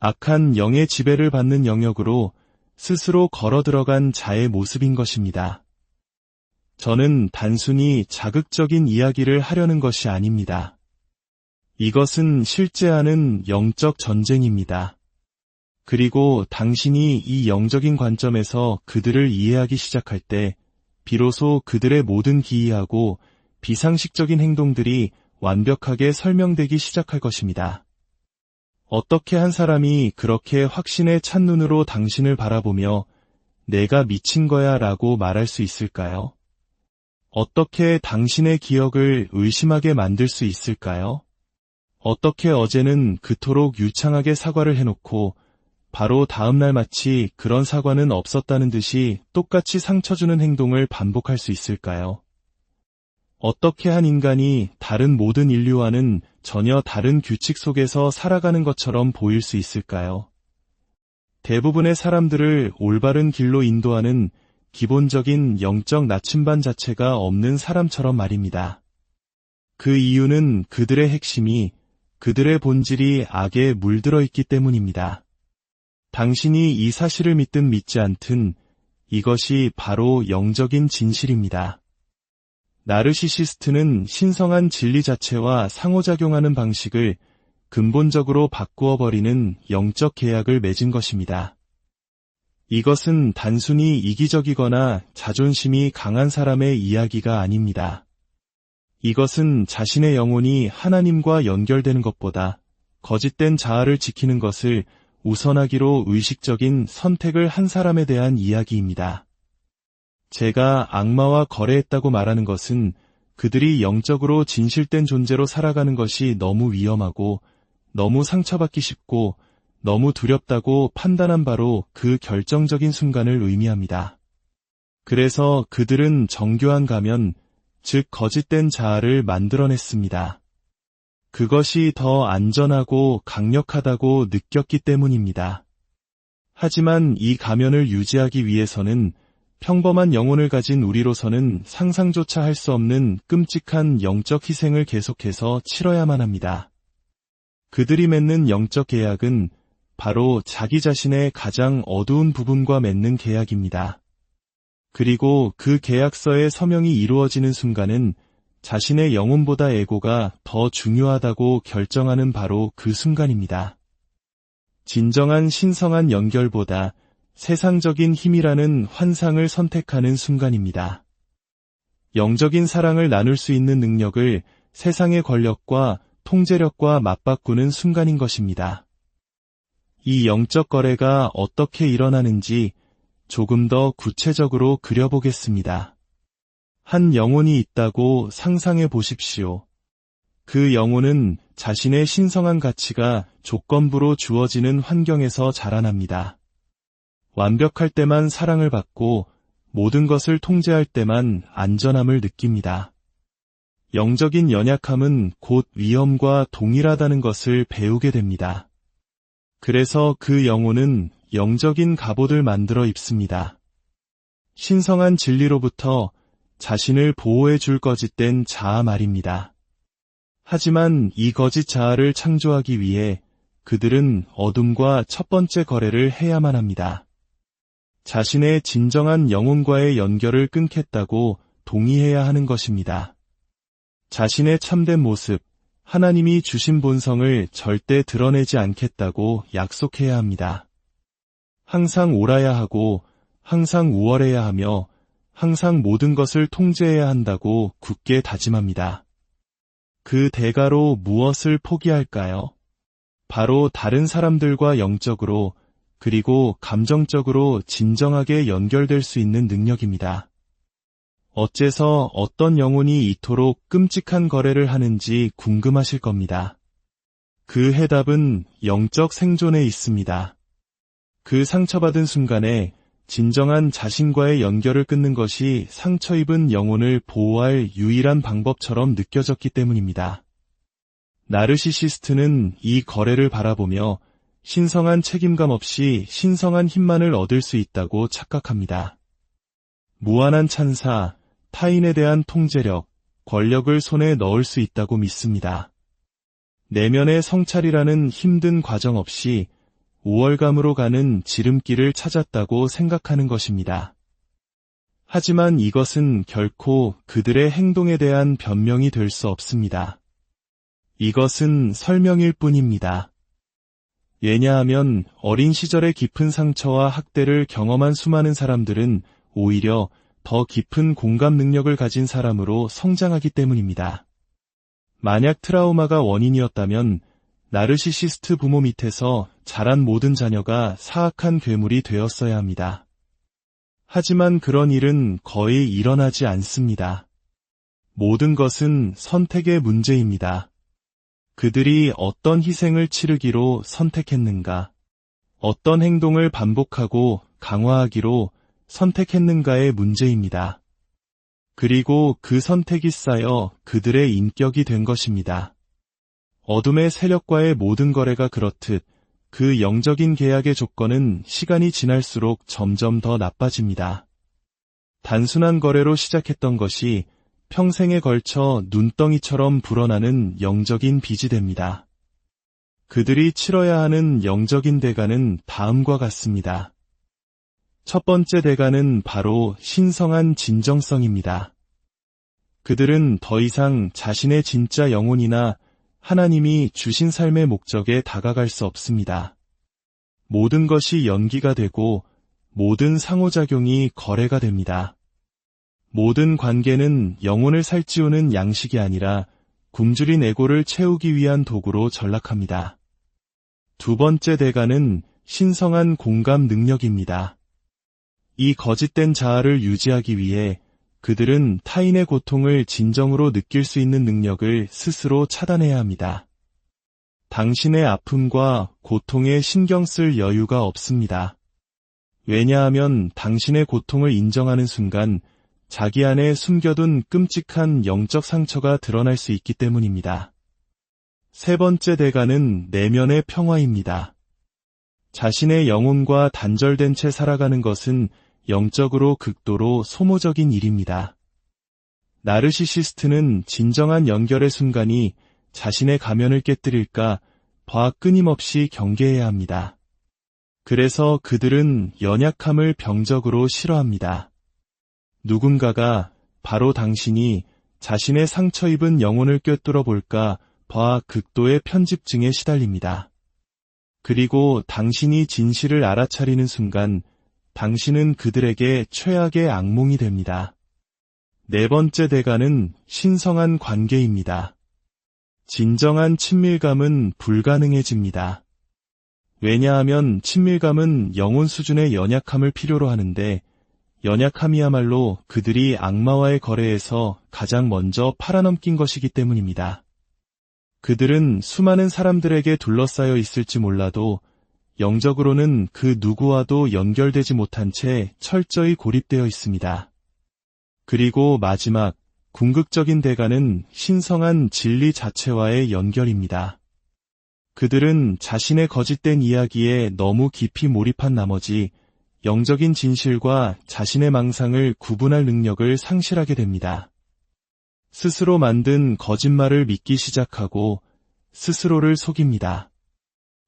악한 영의 지배를 받는 영역으로 스스로 걸어 들어간 자의 모습인 것입니다. 저는 단순히 자극적인 이야기를 하려는 것이 아닙니다. 이것은 실제 하는 영적 전쟁입니다. 그리고 당신이 이 영적인 관점에서 그들을 이해하기 시작할 때 비로소 그들의 모든 기이하고 비상식적인 행동들이 완벽하게 설명되기 시작할 것입니다. 어떻게 한 사람이 그렇게 확신에 찬 눈으로 당신을 바라보며 내가 미친 거야 라고 말할 수 있을까요? 어떻게 당신의 기억을 의심하게 만들 수 있을까요? 어떻게 어제는 그토록 유창하게 사과를 해놓고 바로 다음날 마치 그런 사과는 없었다는 듯이 똑같이 상처 주는 행동을 반복할 수 있을까요? 어떻게 한 인간이 다른 모든 인류와는 전혀 다른 규칙 속에서 살아가는 것처럼 보일 수 있을까요? 대부분의 사람들을 올바른 길로 인도하는 기본적인 영적 나침반 자체가 없는 사람처럼 말입니다. 그 이유는 그들의 핵심이, 그들의 본질이 악에 물들어 있기 때문입니다. 당신이 이 사실을 믿든 믿지 않든 이것이 바로 영적인 진실입니다. 나르시시스트는 신성한 진리 자체와 상호작용하는 방식을 근본적으로 바꾸어 버리는 영적 계약을 맺은 것입니다. 이것은 단순히 이기적이거나 자존심이 강한 사람의 이야기가 아닙니다. 이것은 자신의 영혼이 하나님과 연결되는 것보다 거짓된 자아를 지키는 것을 우선하기로 의식적인 선택을 한 사람에 대한 이야기입니다. 제가 악마와 거래했다고 말하는 것은 그들이 영적으로 진실된 존재로 살아가는 것이 너무 위험하고 너무 상처받기 쉽고 너무 두렵다고 판단한 바로 그 결정적인 순간을 의미합니다. 그래서 그들은 정교한 가면, 즉 거짓된 자아를 만들어냈습니다. 그것이 더 안전하고 강력하다고 느꼈기 때문입니다. 하지만 이 가면을 유지하기 위해서는 평범한 영혼을 가진 우리로서는 상상조차 할 수 없는 끔찍한 영적 희생을 계속해서 치러야만 합니다. 그들이 맺는 영적 계약은 바로 자기 자신의 가장 어두운 부분과 맺는 계약입니다. 그리고 그 계약서의 서명이 이루어지는 순간은 자신의 영혼보다 에고가 더 중요하다고 결정하는 바로 그 순간입니다. 진정한 신성한 연결보다 세상적인 힘이라는 환상을 선택하는 순간입니다. 영적인 사랑을 나눌 수 있는 능력을 세상의 권력과 통제력과 맞바꾸는 순간인 것입니다. 이 영적 거래가 어떻게 일어나는지 조금 더 구체적으로 그려보겠습니다. 한 영혼이 있다고 상상해 보십시오. 그 영혼은 자신의 신성한 가치가 조건부로 주어지는 환경에서 자라납니다. 완벽할 때만 사랑을 받고 모든 것을 통제할 때만 안전함을 느낍니다. 영적인 연약함은 곧 위험과 동일하다는 것을 배우게 됩니다. 그래서 그 영혼은 영적인 갑옷을 만들어 입습니다. 신성한 진리로부터 자신을 보호해 줄 거짓된 자아 말입니다. 하지만 이 거짓 자아를 창조하기 위해 그들은 어둠과 첫 번째 거래를 해야만 합니다. 자신의 진정한 영혼과의 연결을 끊겠다고 동의해야 하는 것입니다. 자신의 참된 모습, 하나님이 주신 본성을 절대 드러내지 않겠다고 약속해야 합니다. 항상 옳아야 하고 항상 우월해야 하며 항상 모든 것을 통제해야 한다고 굳게 다짐합니다. 그 대가로 무엇을 포기할까요? 바로 다른 사람들과 영적으로 그리고 감정적으로 진정하게 연결될 수 있는 능력입니다. 어째서 어떤 영혼이 이토록 끔찍한 거래를 하는지 궁금하실 겁니다. 그 해답은 영적 생존에 있습니다. 그 상처받은 순간에 진정한 자신과의 연결을 끊는 것이 상처 입은 영혼을 보호할 유일한 방법처럼 느껴졌기 때문입니다. 나르시시스트는 이 거래를 바라보며 신성한 책임감 없이 신성한 힘만을 얻을 수 있다고 착각합니다. 무한한 찬사, 타인에 대한 통제력, 권력을 손에 넣을 수 있다고 믿습니다. 내면의 성찰이라는 힘든 과정 없이 우월감으로 가는 지름길을 찾았다고 생각하는 것입니다. 하지만 이것은 결코 그들의 행동에 대한 변명이 될 수 없습니다. 이것은 설명일 뿐입니다. 왜냐하면 어린 시절의 깊은 상처와 학대를 경험한 수많은 사람들은 오히려 더 깊은 공감 능력을 가진 사람으로 성장하기 때문입니다. 만약 트라우마가 원인이었다면 나르시시스트 부모 밑에서 자란 모든 자녀가 사악한 괴물이 되었어야 합니다. 하지만 그런 일은 거의 일어나지 않습니다. 모든 것은 선택의 문제입니다. 그들이 어떤 희생을 치르기로 선택했는가, 어떤 행동을 반복하고 강화하기로 선택했는가의 문제입니다. 그리고 그 선택이 쌓여 그들의 인격이 된 것입니다. 어둠의 세력과의 모든 거래가 그렇듯 그 영적인 계약의 조건은 시간이 지날수록 점점 더 나빠집니다. 단순한 거래로 시작했던 것이 평생에 걸쳐 눈덩이처럼 불어나는 영적인 빚이 됩니다. 그들이 치러야 하는 영적인 대가는 다음과 같습니다. 첫 번째 대가는 바로 신성한 진정성입니다. 그들은 더 이상 자신의 진짜 영혼이나 하나님이 주신 삶의 목적에 다가갈 수 없습니다. 모든 것이 연기가 되고 모든 상호작용이 거래가 됩니다. 모든 관계는 영혼을 살찌우는 양식이 아니라 굶주린 에고를 채우기 위한 도구로 전락합니다. 두 번째 대가는 신성한 공감 능력입니다. 이 거짓된 자아를 유지하기 위해 그들은 타인의 고통을 진정으로 느낄 수 있는 능력을 스스로 차단해야 합니다. 당신의 아픔과 고통에 신경 쓸 여유가 없습니다. 왜냐하면 당신의 고통을 인정하는 순간 자기 안에 숨겨둔 끔찍한 영적 상처가 드러날 수 있기 때문입니다. 세 번째 대가는 내면의 평화입니다. 자신의 영혼과 단절된 채 살아가는 것은 영적으로 극도로 소모적인 일입니다. 나르시시스트는 진정한 연결의 순간이 자신의 가면을 깨뜨릴까 봐 끊임없이 경계해야 합니다. 그래서 그들은 연약함을 병적으로 싫어합니다. 누군가가 바로 당신이 자신의 상처 입은 영혼을 꿰뚫어 볼까 봐 극도의 편집증에 시달립니다. 그리고 당신이 진실을 알아차리는 순간 당신은 그들에게 최악의 악몽이 됩니다. 네 번째 대가는 신성한 관계입니다. 진정한 친밀감은 불가능해집니다. 왜냐하면 친밀감은 영혼 수준의 연약함을 필요로 하는데 연약함이야말로 그들이 악마와의 거래에서 가장 먼저 팔아넘긴 것이기 때문입니다. 그들은 수많은 사람들에게 둘러싸여 있을지 몰라도 영적으로는 그 누구와도 연결되지 못한 채 철저히 고립되어 있습니다. 그리고 마지막, 궁극적인 대가는 신성한 진리 자체와의 연결입니다. 그들은 자신의 거짓된 이야기에 너무 깊이 몰입한 나머지 영적인 진실과 자신의 망상을 구분할 능력을 상실하게 됩니다. 스스로 만든 거짓말을 믿기 시작하고 스스로를 속입니다.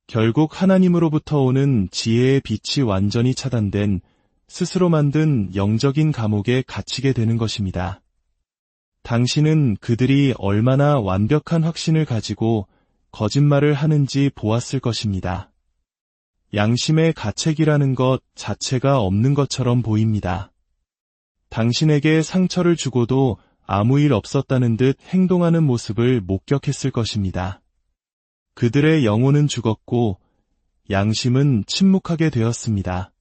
결국 하나님으로부터 오는 지혜의 빛이 완전히 차단된 스스로 만든 영적인 감옥에 갇히게 되는 것입니다. 당신은 그들이 얼마나 완벽한 확신을 가지고 거짓말을 하는지 보았을 것입니다. 양심의 가책이라는 것 자체가 없는 것처럼 보입니다. 당신에게 상처를 주고도 아무 일 없었다는 듯 행동하는 모습을 목격했을 것입니다. 그들의 영혼은 죽었고 양심은 침묵하게 되었습니다.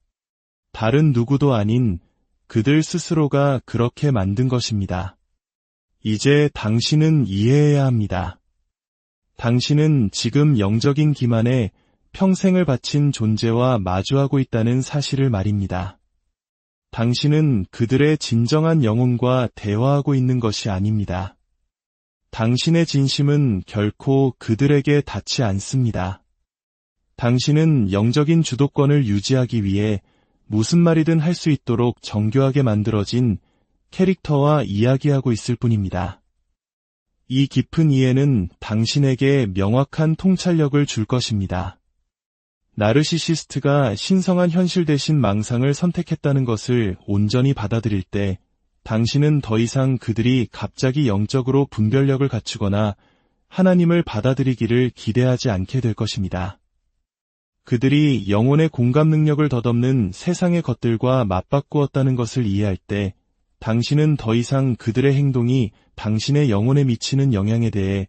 다른 누구도 아닌 그들 스스로가 그렇게 만든 것입니다. 이제 당신은 이해해야 합니다. 당신은 지금 영적인 기만에 평생을 바친 존재와 마주하고 있다는 사실을 말입니다. 당신은 그들의 진정한 영혼과 대화하고 있는 것이 아닙니다. 당신의 진심은 결코 그들에게 닿지 않습니다. 당신은 영적인 주도권을 유지하기 위해 무슨 말이든 할 수 있도록 정교하게 만들어진 캐릭터와 이야기하고 있을 뿐입니다. 이 깊은 이해는 당신에게 명확한 통찰력을 줄 것입니다. 나르시시스트가 신성한 현실 대신 망상을 선택했다는 것을 온전히 받아들일 때 당신은 더 이상 그들이 갑자기 영적으로 분별력을 갖추거나 하나님을 받아들이기를 기대하지 않게 될 것입니다. 그들이 영혼의 공감 능력을 덧없는 세상의 것들과 맞바꾸었다는 것을 이해할 때 당신은 더 이상 그들의 행동이 당신의 영혼에 미치는 영향에 대해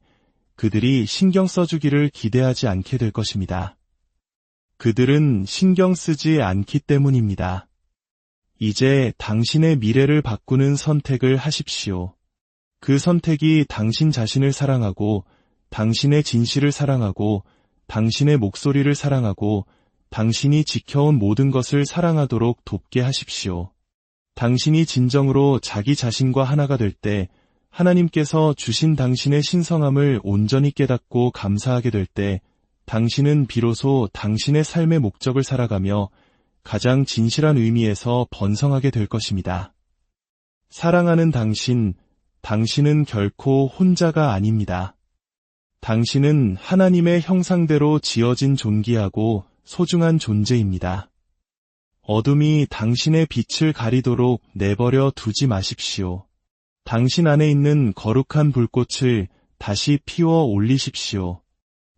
그들이 신경 써주기를 기대하지 않게 될 것입니다. 그들은 신경 쓰지 않기 때문입니다. 이제 당신의 미래를 바꾸는 선택을 하십시오. 그 선택이 당신 자신을 사랑하고 당신의 진실을 사랑하고 당신의 목소리를 사랑하고 당신이 지켜온 모든 것을 사랑하도록 돕게 하십시오. 당신이 진정으로 자기 자신과 하나가 될 때 하나님께서 주신 당신의 신성함을 온전히 깨닫고 감사하게 될 때 당신은 비로소 당신의 삶의 목적을 살아가며 가장 진실한 의미에서 번성하게 될 것입니다. 사랑하는 당신은 결코 혼자가 아닙니다. 당신은 하나님의 형상대로 지어진 존귀하고 소중한 존재입니다. 어둠이 당신의 빛을 가리도록 내버려 두지 마십시오. 당신 안에 있는 거룩한 불꽃을 다시 피워 올리십시오.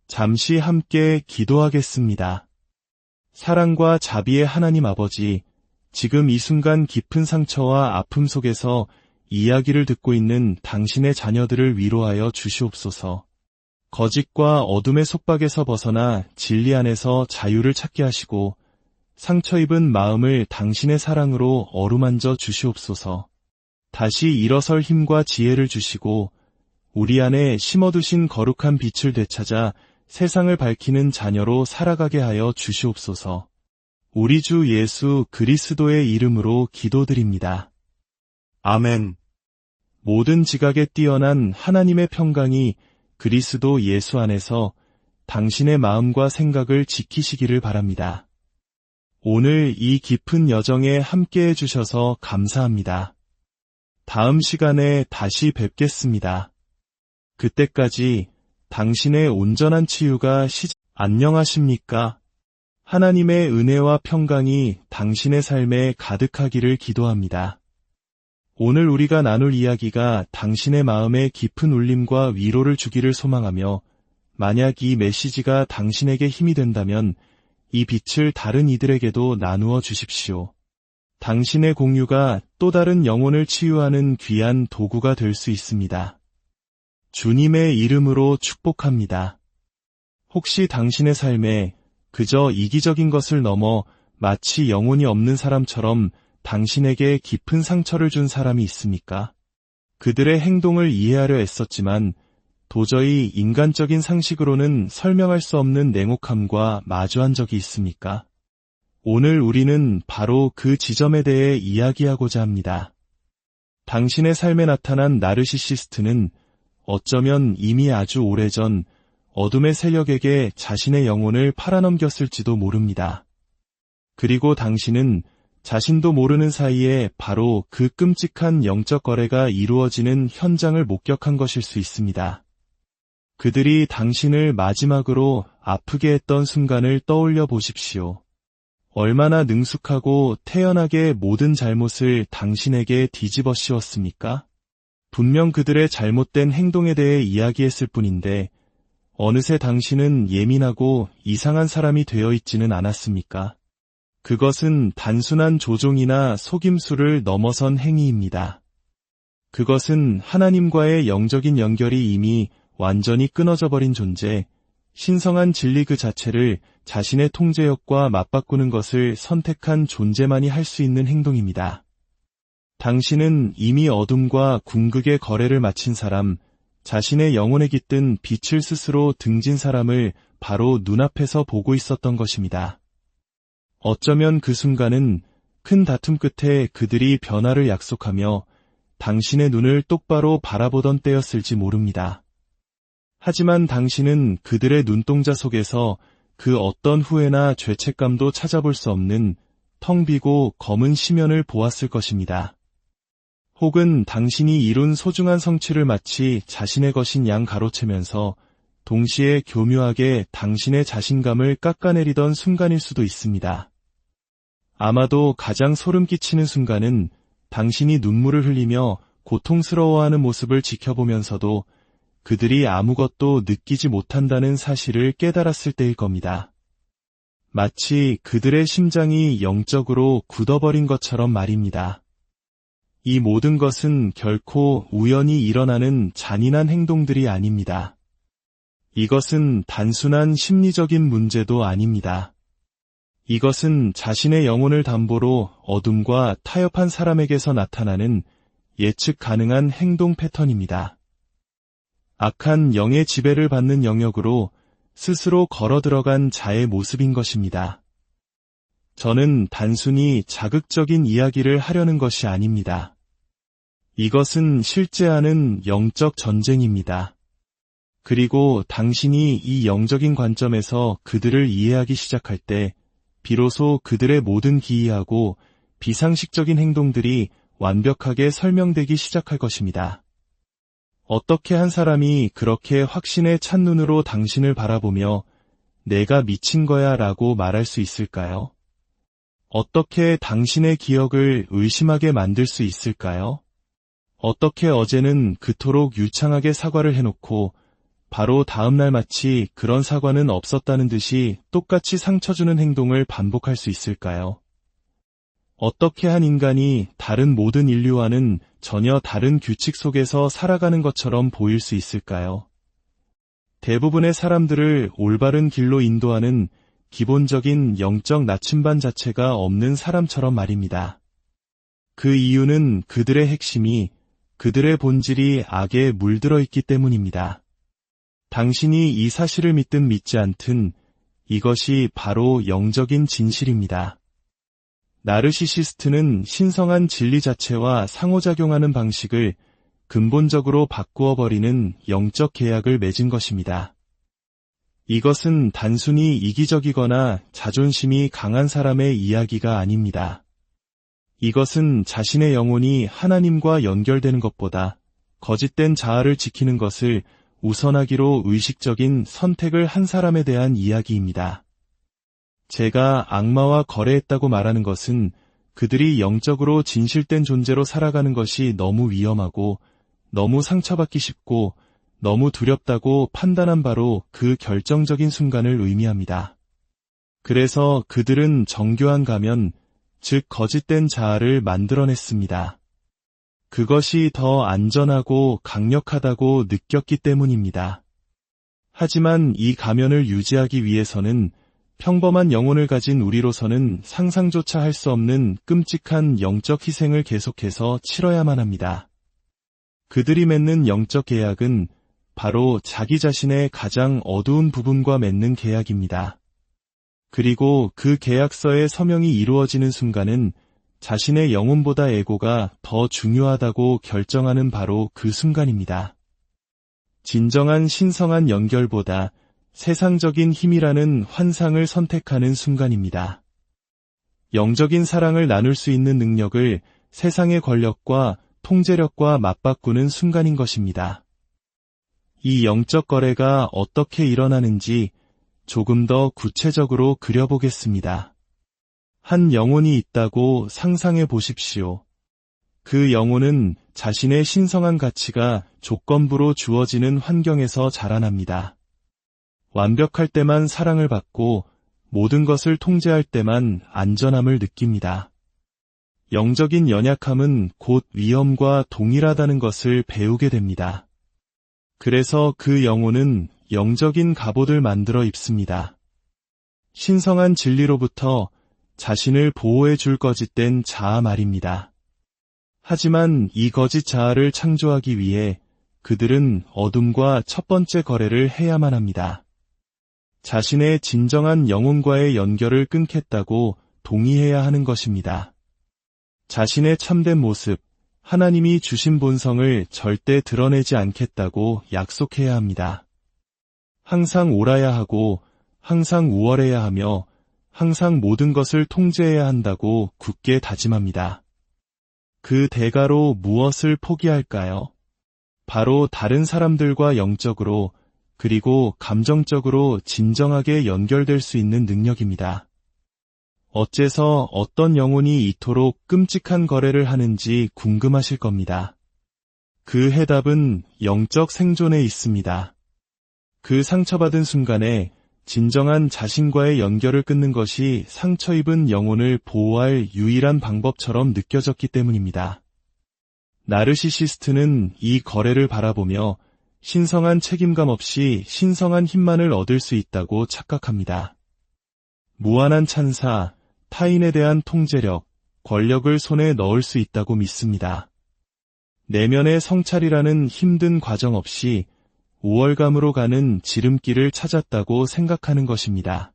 잠시 함께 기도하겠습니다. 사랑과 자비의 하나님 아버지, 지금 이 순간 깊은 상처와 아픔 속에서 이야기를 듣고 있는 당신의 자녀들을 위로하여 주시옵소서. 거짓과 어둠의 속박에서 벗어나 진리 안에서 자유를 찾게 하시고 상처 입은 마음을 당신의 사랑으로 어루만져 주시옵소서. 다시 일어설 힘과 지혜를 주시고 우리 안에 심어두신 거룩한 빛을 되찾아 세상을 밝히는 자녀로 살아가게 하여 주시옵소서. 우리 주 예수 그리스도의 이름으로 기도드립니다. 아멘. 모든 지각에 뛰어난 하나님의 평강이 그리스도 예수 안에서 당신의 마음과 생각을 지키시기를 바랍니다. 오늘 이 깊은 여정에 함께해 주셔서 감사합니다. 다음 시간에 다시 뵙겠습니다. 그때까지 당신의 온전한 치유가 안녕하십니까? 하나님의 은혜와 평강이 당신의 삶에 가득하기를 기도합니다. 오늘 우리가 나눌 이야기가 당신의 마음에 깊은 울림과 위로를 주기를 소망하며 만약 이 메시지가 당신에게 힘이 된다면 이 빛을 다른 이들에게도 나누어 주십시오. 당신의 공유가 또 다른 영혼을 치유하는 귀한 도구가 될 수 있습니다. 주님의 이름으로 축복합니다. 혹시 당신의 삶에 그저 이기적인 것을 넘어 마치 영혼이 없는 사람처럼 당신에게 깊은 상처를 준 사람이 있습니까? 그들의 행동을 이해하려 애썼지만 도저히 인간적인 상식으로는 설명할 수 없는 냉혹함과 마주한 적이 있습니까? 오늘 우리는 바로 그 지점에 대해 이야기하고자 합니다. 당신의 삶에 나타난 나르시시스트는 어쩌면 이미 아주 오래전 어둠의 세력에게 자신의 영혼을 팔아넘겼을지도 모릅니다. 그리고 당신은 자신도 모르는 사이에 바로 그 끔찍한 영적 거래가 이루어지는 현장을 목격한 것일 수 있습니다. 그들이 당신을 마지막으로 아프게 했던 순간을 떠올려 보십시오. 얼마나 능숙하고 태연하게 모든 잘못을 당신에게 뒤집어 씌웠습니까? 분명 그들의 잘못된 행동에 대해 이야기했을 뿐인데 어느새 당신은 예민하고 이상한 사람이 되어 있지는 않았습니까? 그것은 단순한 조종이나 속임수를 넘어선 행위입니다. 그것은 하나님과의 영적인 연결이 이미 완전히 끊어져 버린 존재, 신성한 진리 그 자체를 자신의 통제력과 맞바꾸는 것을 선택한 존재만이 할 수 있는 행동입니다. 당신은 이미 어둠과 궁극의 거래를 마친 사람, 자신의 영혼에 깃든 빛을 스스로 등진 사람을 바로 눈앞에서 보고 있었던 것입니다. 어쩌면 그 순간은 큰 다툼 끝에 그들이 변화를 약속하며 당신의 눈을 똑바로 바라보던 때였을지 모릅니다. 하지만 당신은 그들의 눈동자 속에서 그 어떤 후회나 죄책감도 찾아볼 수 없는 텅 비고 검은 심연을 보았을 것입니다. 혹은 당신이 이룬 소중한 성취를 마치 자신의 것인 양 가로채면서 동시에 교묘하게 당신의 자신감을 깎아내리던 순간일 수도 있습니다. 아마도 가장 소름 끼치는 순간은 당신이 눈물을 흘리며 고통스러워하는 모습을 지켜보면서도 그들이 아무것도 느끼지 못한다는 사실을 깨달았을 때일 겁니다. 마치 그들의 심장이 영적으로 굳어버린 것처럼 말입니다. 이 모든 것은 결코 우연히 일어나는 잔인한 행동들이 아닙니다. 이것은 단순한 심리적인 문제도 아닙니다. 이것은 자신의 영혼을 담보로 어둠과 타협한 사람에게서 나타나는 예측 가능한 행동 패턴입니다. 악한 영의 지배를 받는 영역으로 스스로 걸어 들어간 자의 모습인 것입니다. 저는 단순히 자극적인 이야기를 하려는 것이 아닙니다. 이것은 실제하는 영적 전쟁입니다. 그리고 당신이 이 영적인 관점에서 그들을 이해하기 시작할 때 비로소 그들의 모든 기이하고 비상식적인 행동들이 완벽하게 설명되기 시작할 것입니다. 어떻게 한 사람이 그렇게 확신에 찬 눈으로 당신을 바라보며 내가 미친 거야 라고 말할 수 있을까요? 어떻게 당신의 기억을 의심하게 만들 수 있을까요? 어떻게 어제는 그토록 유창하게 사과를 해놓고 바로 다음날 마치 그런 사과는 없었다는 듯이 똑같이 상처 주는 행동을 반복할 수 있을까요? 어떻게 한 인간이 다른 모든 인류와는 전혀 다른 규칙 속에서 살아가는 것처럼 보일 수 있을까요? 대부분의 사람들을 올바른 길로 인도하는 기본적인 영적 나침반 자체가 없는 사람처럼 말입니다. 그 이유는 그들의 핵심이, 그들의 본질이 악에 물들어 있기 때문입니다. 당신이 이 사실을 믿든 믿지 않든 이것이 바로 영적인 진실입니다. 나르시시스트는 신성한 진리 자체와 상호작용하는 방식을 근본적으로 바꾸어 버리는 영적 계약을 맺은 것입니다. 이것은 단순히 이기적이거나 자존심이 강한 사람의 이야기가 아닙니다. 이것은 자신의 영혼이 하나님과 연결되는 것보다 거짓된 자아를 지키는 것을 우선하기로 의식적인 선택을 한 사람에 대한 이야기입니다. 제가 악마와 거래했다고 말하는 것은 그들이 영적으로 진실된 존재로 살아가는 것이 너무 위험하고 너무 상처받기 쉽고 너무 두렵다고 판단한 바로 그 결정적인 순간을 의미합니다. 그래서 그들은 정교한 가면, 즉 거짓된 자아를 만들어냈습니다. 그것이 더 안전하고 강력하다고 느꼈기 때문입니다. 하지만 이 가면을 유지하기 위해서는 평범한 영혼을 가진 우리로서는 상상조차 할 수 없는 끔찍한 영적 희생을 계속해서 치러야만 합니다. 그들이 맺는 영적 계약은 바로 자기 자신의 가장 어두운 부분과 맺는 계약입니다. 그리고 그 계약서의 서명이 이루어지는 순간은 자신의 영혼보다 에고가 더 중요하다고 결정하는 바로 그 순간입니다. 진정한 신성한 연결보다 세상적인 힘이라는 환상을 선택하는 순간입니다. 영적인 사랑을 나눌 수 있는 능력을 세상의 권력과 통제력과 맞바꾸는 순간인 것입니다. 이 영적 거래가 어떻게 일어나는지 조금 더 구체적으로 그려보겠습니다. 한 영혼이 있다고 상상해 보십시오. 그 영혼은 자신의 신성한 가치가 조건부로 주어지는 환경에서 자라납니다. 완벽할 때만 사랑을 받고 모든 것을 통제할 때만 안전함을 느낍니다. 영적인 연약함은 곧 위험과 동일하다는 것을 배우게 됩니다. 그래서 그 영혼은 영적인 갑옷을 만들어 입습니다. 신성한 진리로부터 자신을 보호해 줄 거짓된 자아 말입니다. 하지만 이 거짓 자아를 창조하기 위해 그들은 어둠과 첫 번째 거래를 해야만 합니다. 자신의 진정한 영혼과의 연결을 끊겠다고 동의해야 하는 것입니다. 자신의 참된 모습, 하나님이 주신 본성을 절대 드러내지 않겠다고 약속해야 합니다. 항상 옳아야 하고 항상 우월해야 하며 항상 모든 것을 통제해야 한다고 굳게 다짐합니다. 그 대가로 무엇을 포기할까요? 바로 다른 사람들과 영적으로 그리고 감정적으로 진정하게 연결될 수 있는 능력입니다. 어째서 어떤 영혼이 이토록 끔찍한 거래를 하는지 궁금하실 겁니다. 그 해답은 영적 생존에 있습니다. 그 상처받은 순간에 진정한 자신과의 연결을 끊는 것이 상처 입은 영혼을 보호할 유일한 방법처럼 느껴졌기 때문입니다. 나르시시스트는 이 거래를 바라보며 신성한 책임감 없이 신성한 힘만을 얻을 수 있다고 착각합니다. 무한한 찬사, 타인에 대한 통제력, 권력을 손에 넣을 수 있다고 믿습니다. 내면의 성찰이라는 힘든 과정 없이 우월감으로 가는 지름길을 찾았다고 생각하는 것입니다.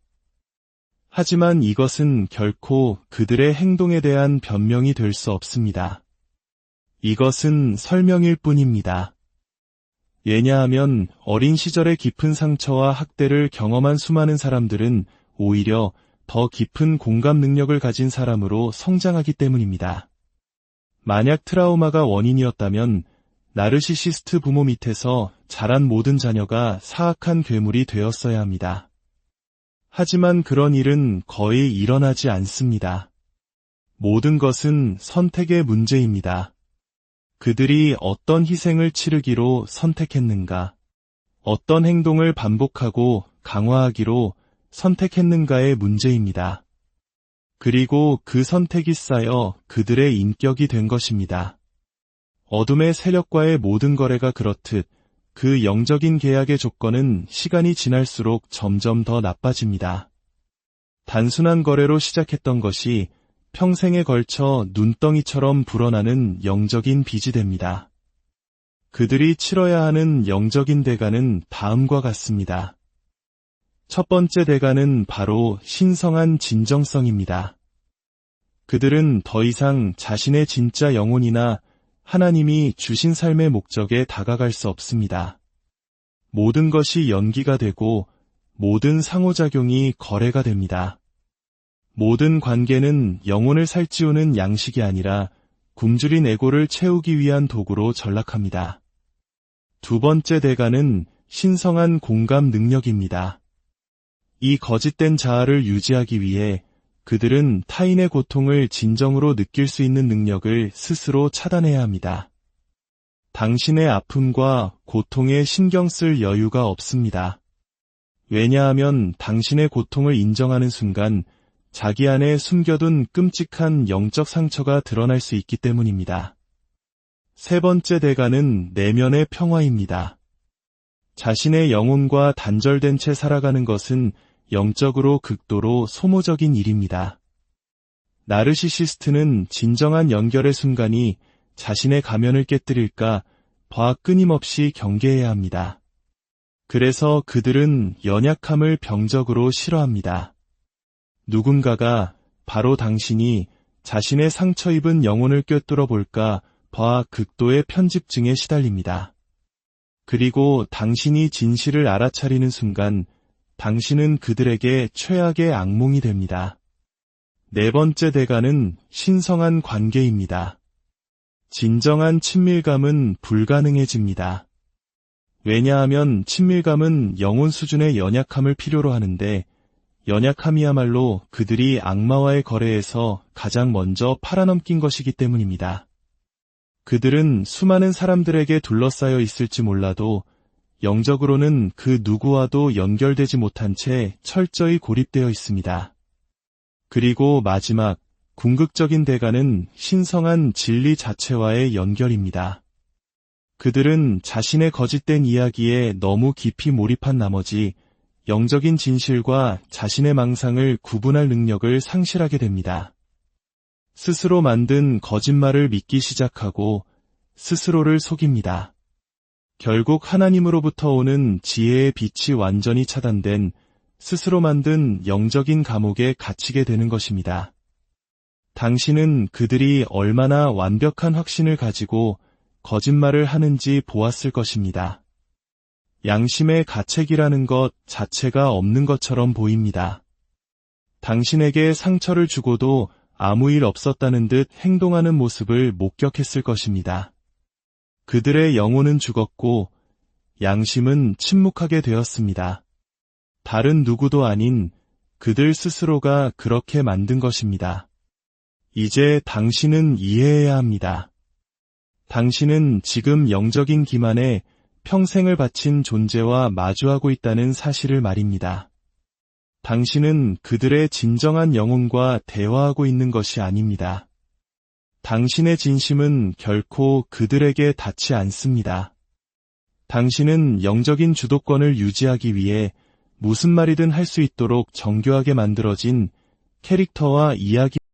하지만 이것은 결코 그들의 행동에 대한 변명이 될 수 없습니다. 이것은 설명일 뿐입니다. 왜냐하면 어린 시절의 깊은 상처와 학대를 경험한 수많은 사람들은 오히려 더 깊은 공감 능력을 가진 사람으로 성장하기 때문입니다. 만약 트라우마가 원인이었다면 나르시시스트 부모 밑에서 자란 모든 자녀가 사악한 괴물이 되었어야 합니다. 하지만 그런 일은 거의 일어나지 않습니다. 모든 것은 선택의 문제입니다. 그들이 어떤 희생을 치르기로 선택했는가, 어떤 행동을 반복하고 강화하기로 선택했는가의 문제입니다. 그리고 그 선택이 쌓여 그들의 인격이 된 것입니다. 어둠의 세력과의 모든 거래가 그렇듯 그 영적인 계약의 조건은 시간이 지날수록 점점 더 나빠집니다. 단순한 거래로 시작했던 것이 평생에 걸쳐 눈덩이처럼 불어나는 영적인 빚이 됩니다. 그들이 치러야 하는 영적인 대가는 다음과 같습니다. 첫 번째 대가는 바로 신성한 진정성입니다. 그들은 더 이상 자신의 진짜 영혼이나 하나님이 주신 삶의 목적에 다가갈 수 없습니다. 모든 것이 연기가 되고 모든 상호작용이 거래가 됩니다. 모든 관계는 영혼을 살찌우는 양식이 아니라 굶주린 에고를 채우기 위한 도구로 전락합니다. 두 번째 대가는 신성한 공감 능력입니다. 이 거짓된 자아를 유지하기 위해 그들은 타인의 고통을 진정으로 느낄 수 있는 능력을 스스로 차단해야 합니다. 당신의 아픔과 고통에 신경 쓸 여유가 없습니다. 왜냐하면 당신의 고통을 인정하는 순간 자기 안에 숨겨둔 끔찍한 영적 상처가 드러날 수 있기 때문입니다. 세 번째 대가는 내면의 평화입니다. 자신의 영혼과 단절된 채 살아가는 것은 영적으로 극도로 소모적인 일입니다. 나르시시스트는 진정한 연결의 순간이 자신의 가면을 깨뜨릴까 봐 끊임없이 경계해야 합니다. 그래서 그들은 연약함을 병적으로 싫어합니다. 누군가가 바로 당신이 자신의 상처 입은 영혼을 꿰뚫어 볼까 봐 극도의 편집증에 시달립니다. 그리고 당신이 진실을 알아차리는 순간 당신은 그들에게 최악의 악몽이 됩니다. 네 번째 대가는 신성한 관계입니다. 진정한 친밀감은 불가능해집니다. 왜냐하면 친밀감은 영혼 수준의 연약함을 필요로 하는데 연약함이야말로 그들이 악마와의 거래에서 가장 먼저 팔아넘긴 것이기 때문입니다. 그들은 수많은 사람들에게 둘러싸여 있을지 몰라도 영적으로는 그 누구와도 연결되지 못한 채 철저히 고립되어 있습니다. 그리고 마지막, 궁극적인 대가는 신성한 진리 자체와의 연결입니다. 그들은 자신의 거짓된 이야기에 너무 깊이 몰입한 나머지 영적인 진실과 자신의 망상을 구분할 능력을 상실하게 됩니다. 스스로 만든 거짓말을 믿기 시작하고 스스로를 속입니다. 결국 하나님으로부터 오는 지혜의 빛이 완전히 차단된 스스로 만든 영적인 감옥에 갇히게 되는 것입니다. 당신은 그들이 얼마나 완벽한 확신을 가지고 거짓말을 하는지 보았을 것입니다. 양심의 가책이라는 것 자체가 없는 것처럼 보입니다. 당신에게 상처를 주고도 아무 일 없었다는 듯 행동하는 모습을 목격했을 것입니다. 그들의 영혼은 죽었고 양심은 침묵하게 되었습니다. 다른 누구도 아닌 그들 스스로가 그렇게 만든 것입니다. 이제 당신은 이해해야 합니다. 당신은 지금 영적인 기만에 평생을 바친 존재와 마주하고 있다는 사실을 말입니다. 당신은 그들의 진정한 영혼과 대화하고 있는 것이 아닙니다. 당신의 진심은 결코 그들에게 닿지 않습니다. 당신은 영적인 주도권을 유지하기 위해 무슨 말이든 할 수 있도록 정교하게 만들어진 캐릭터와 이야기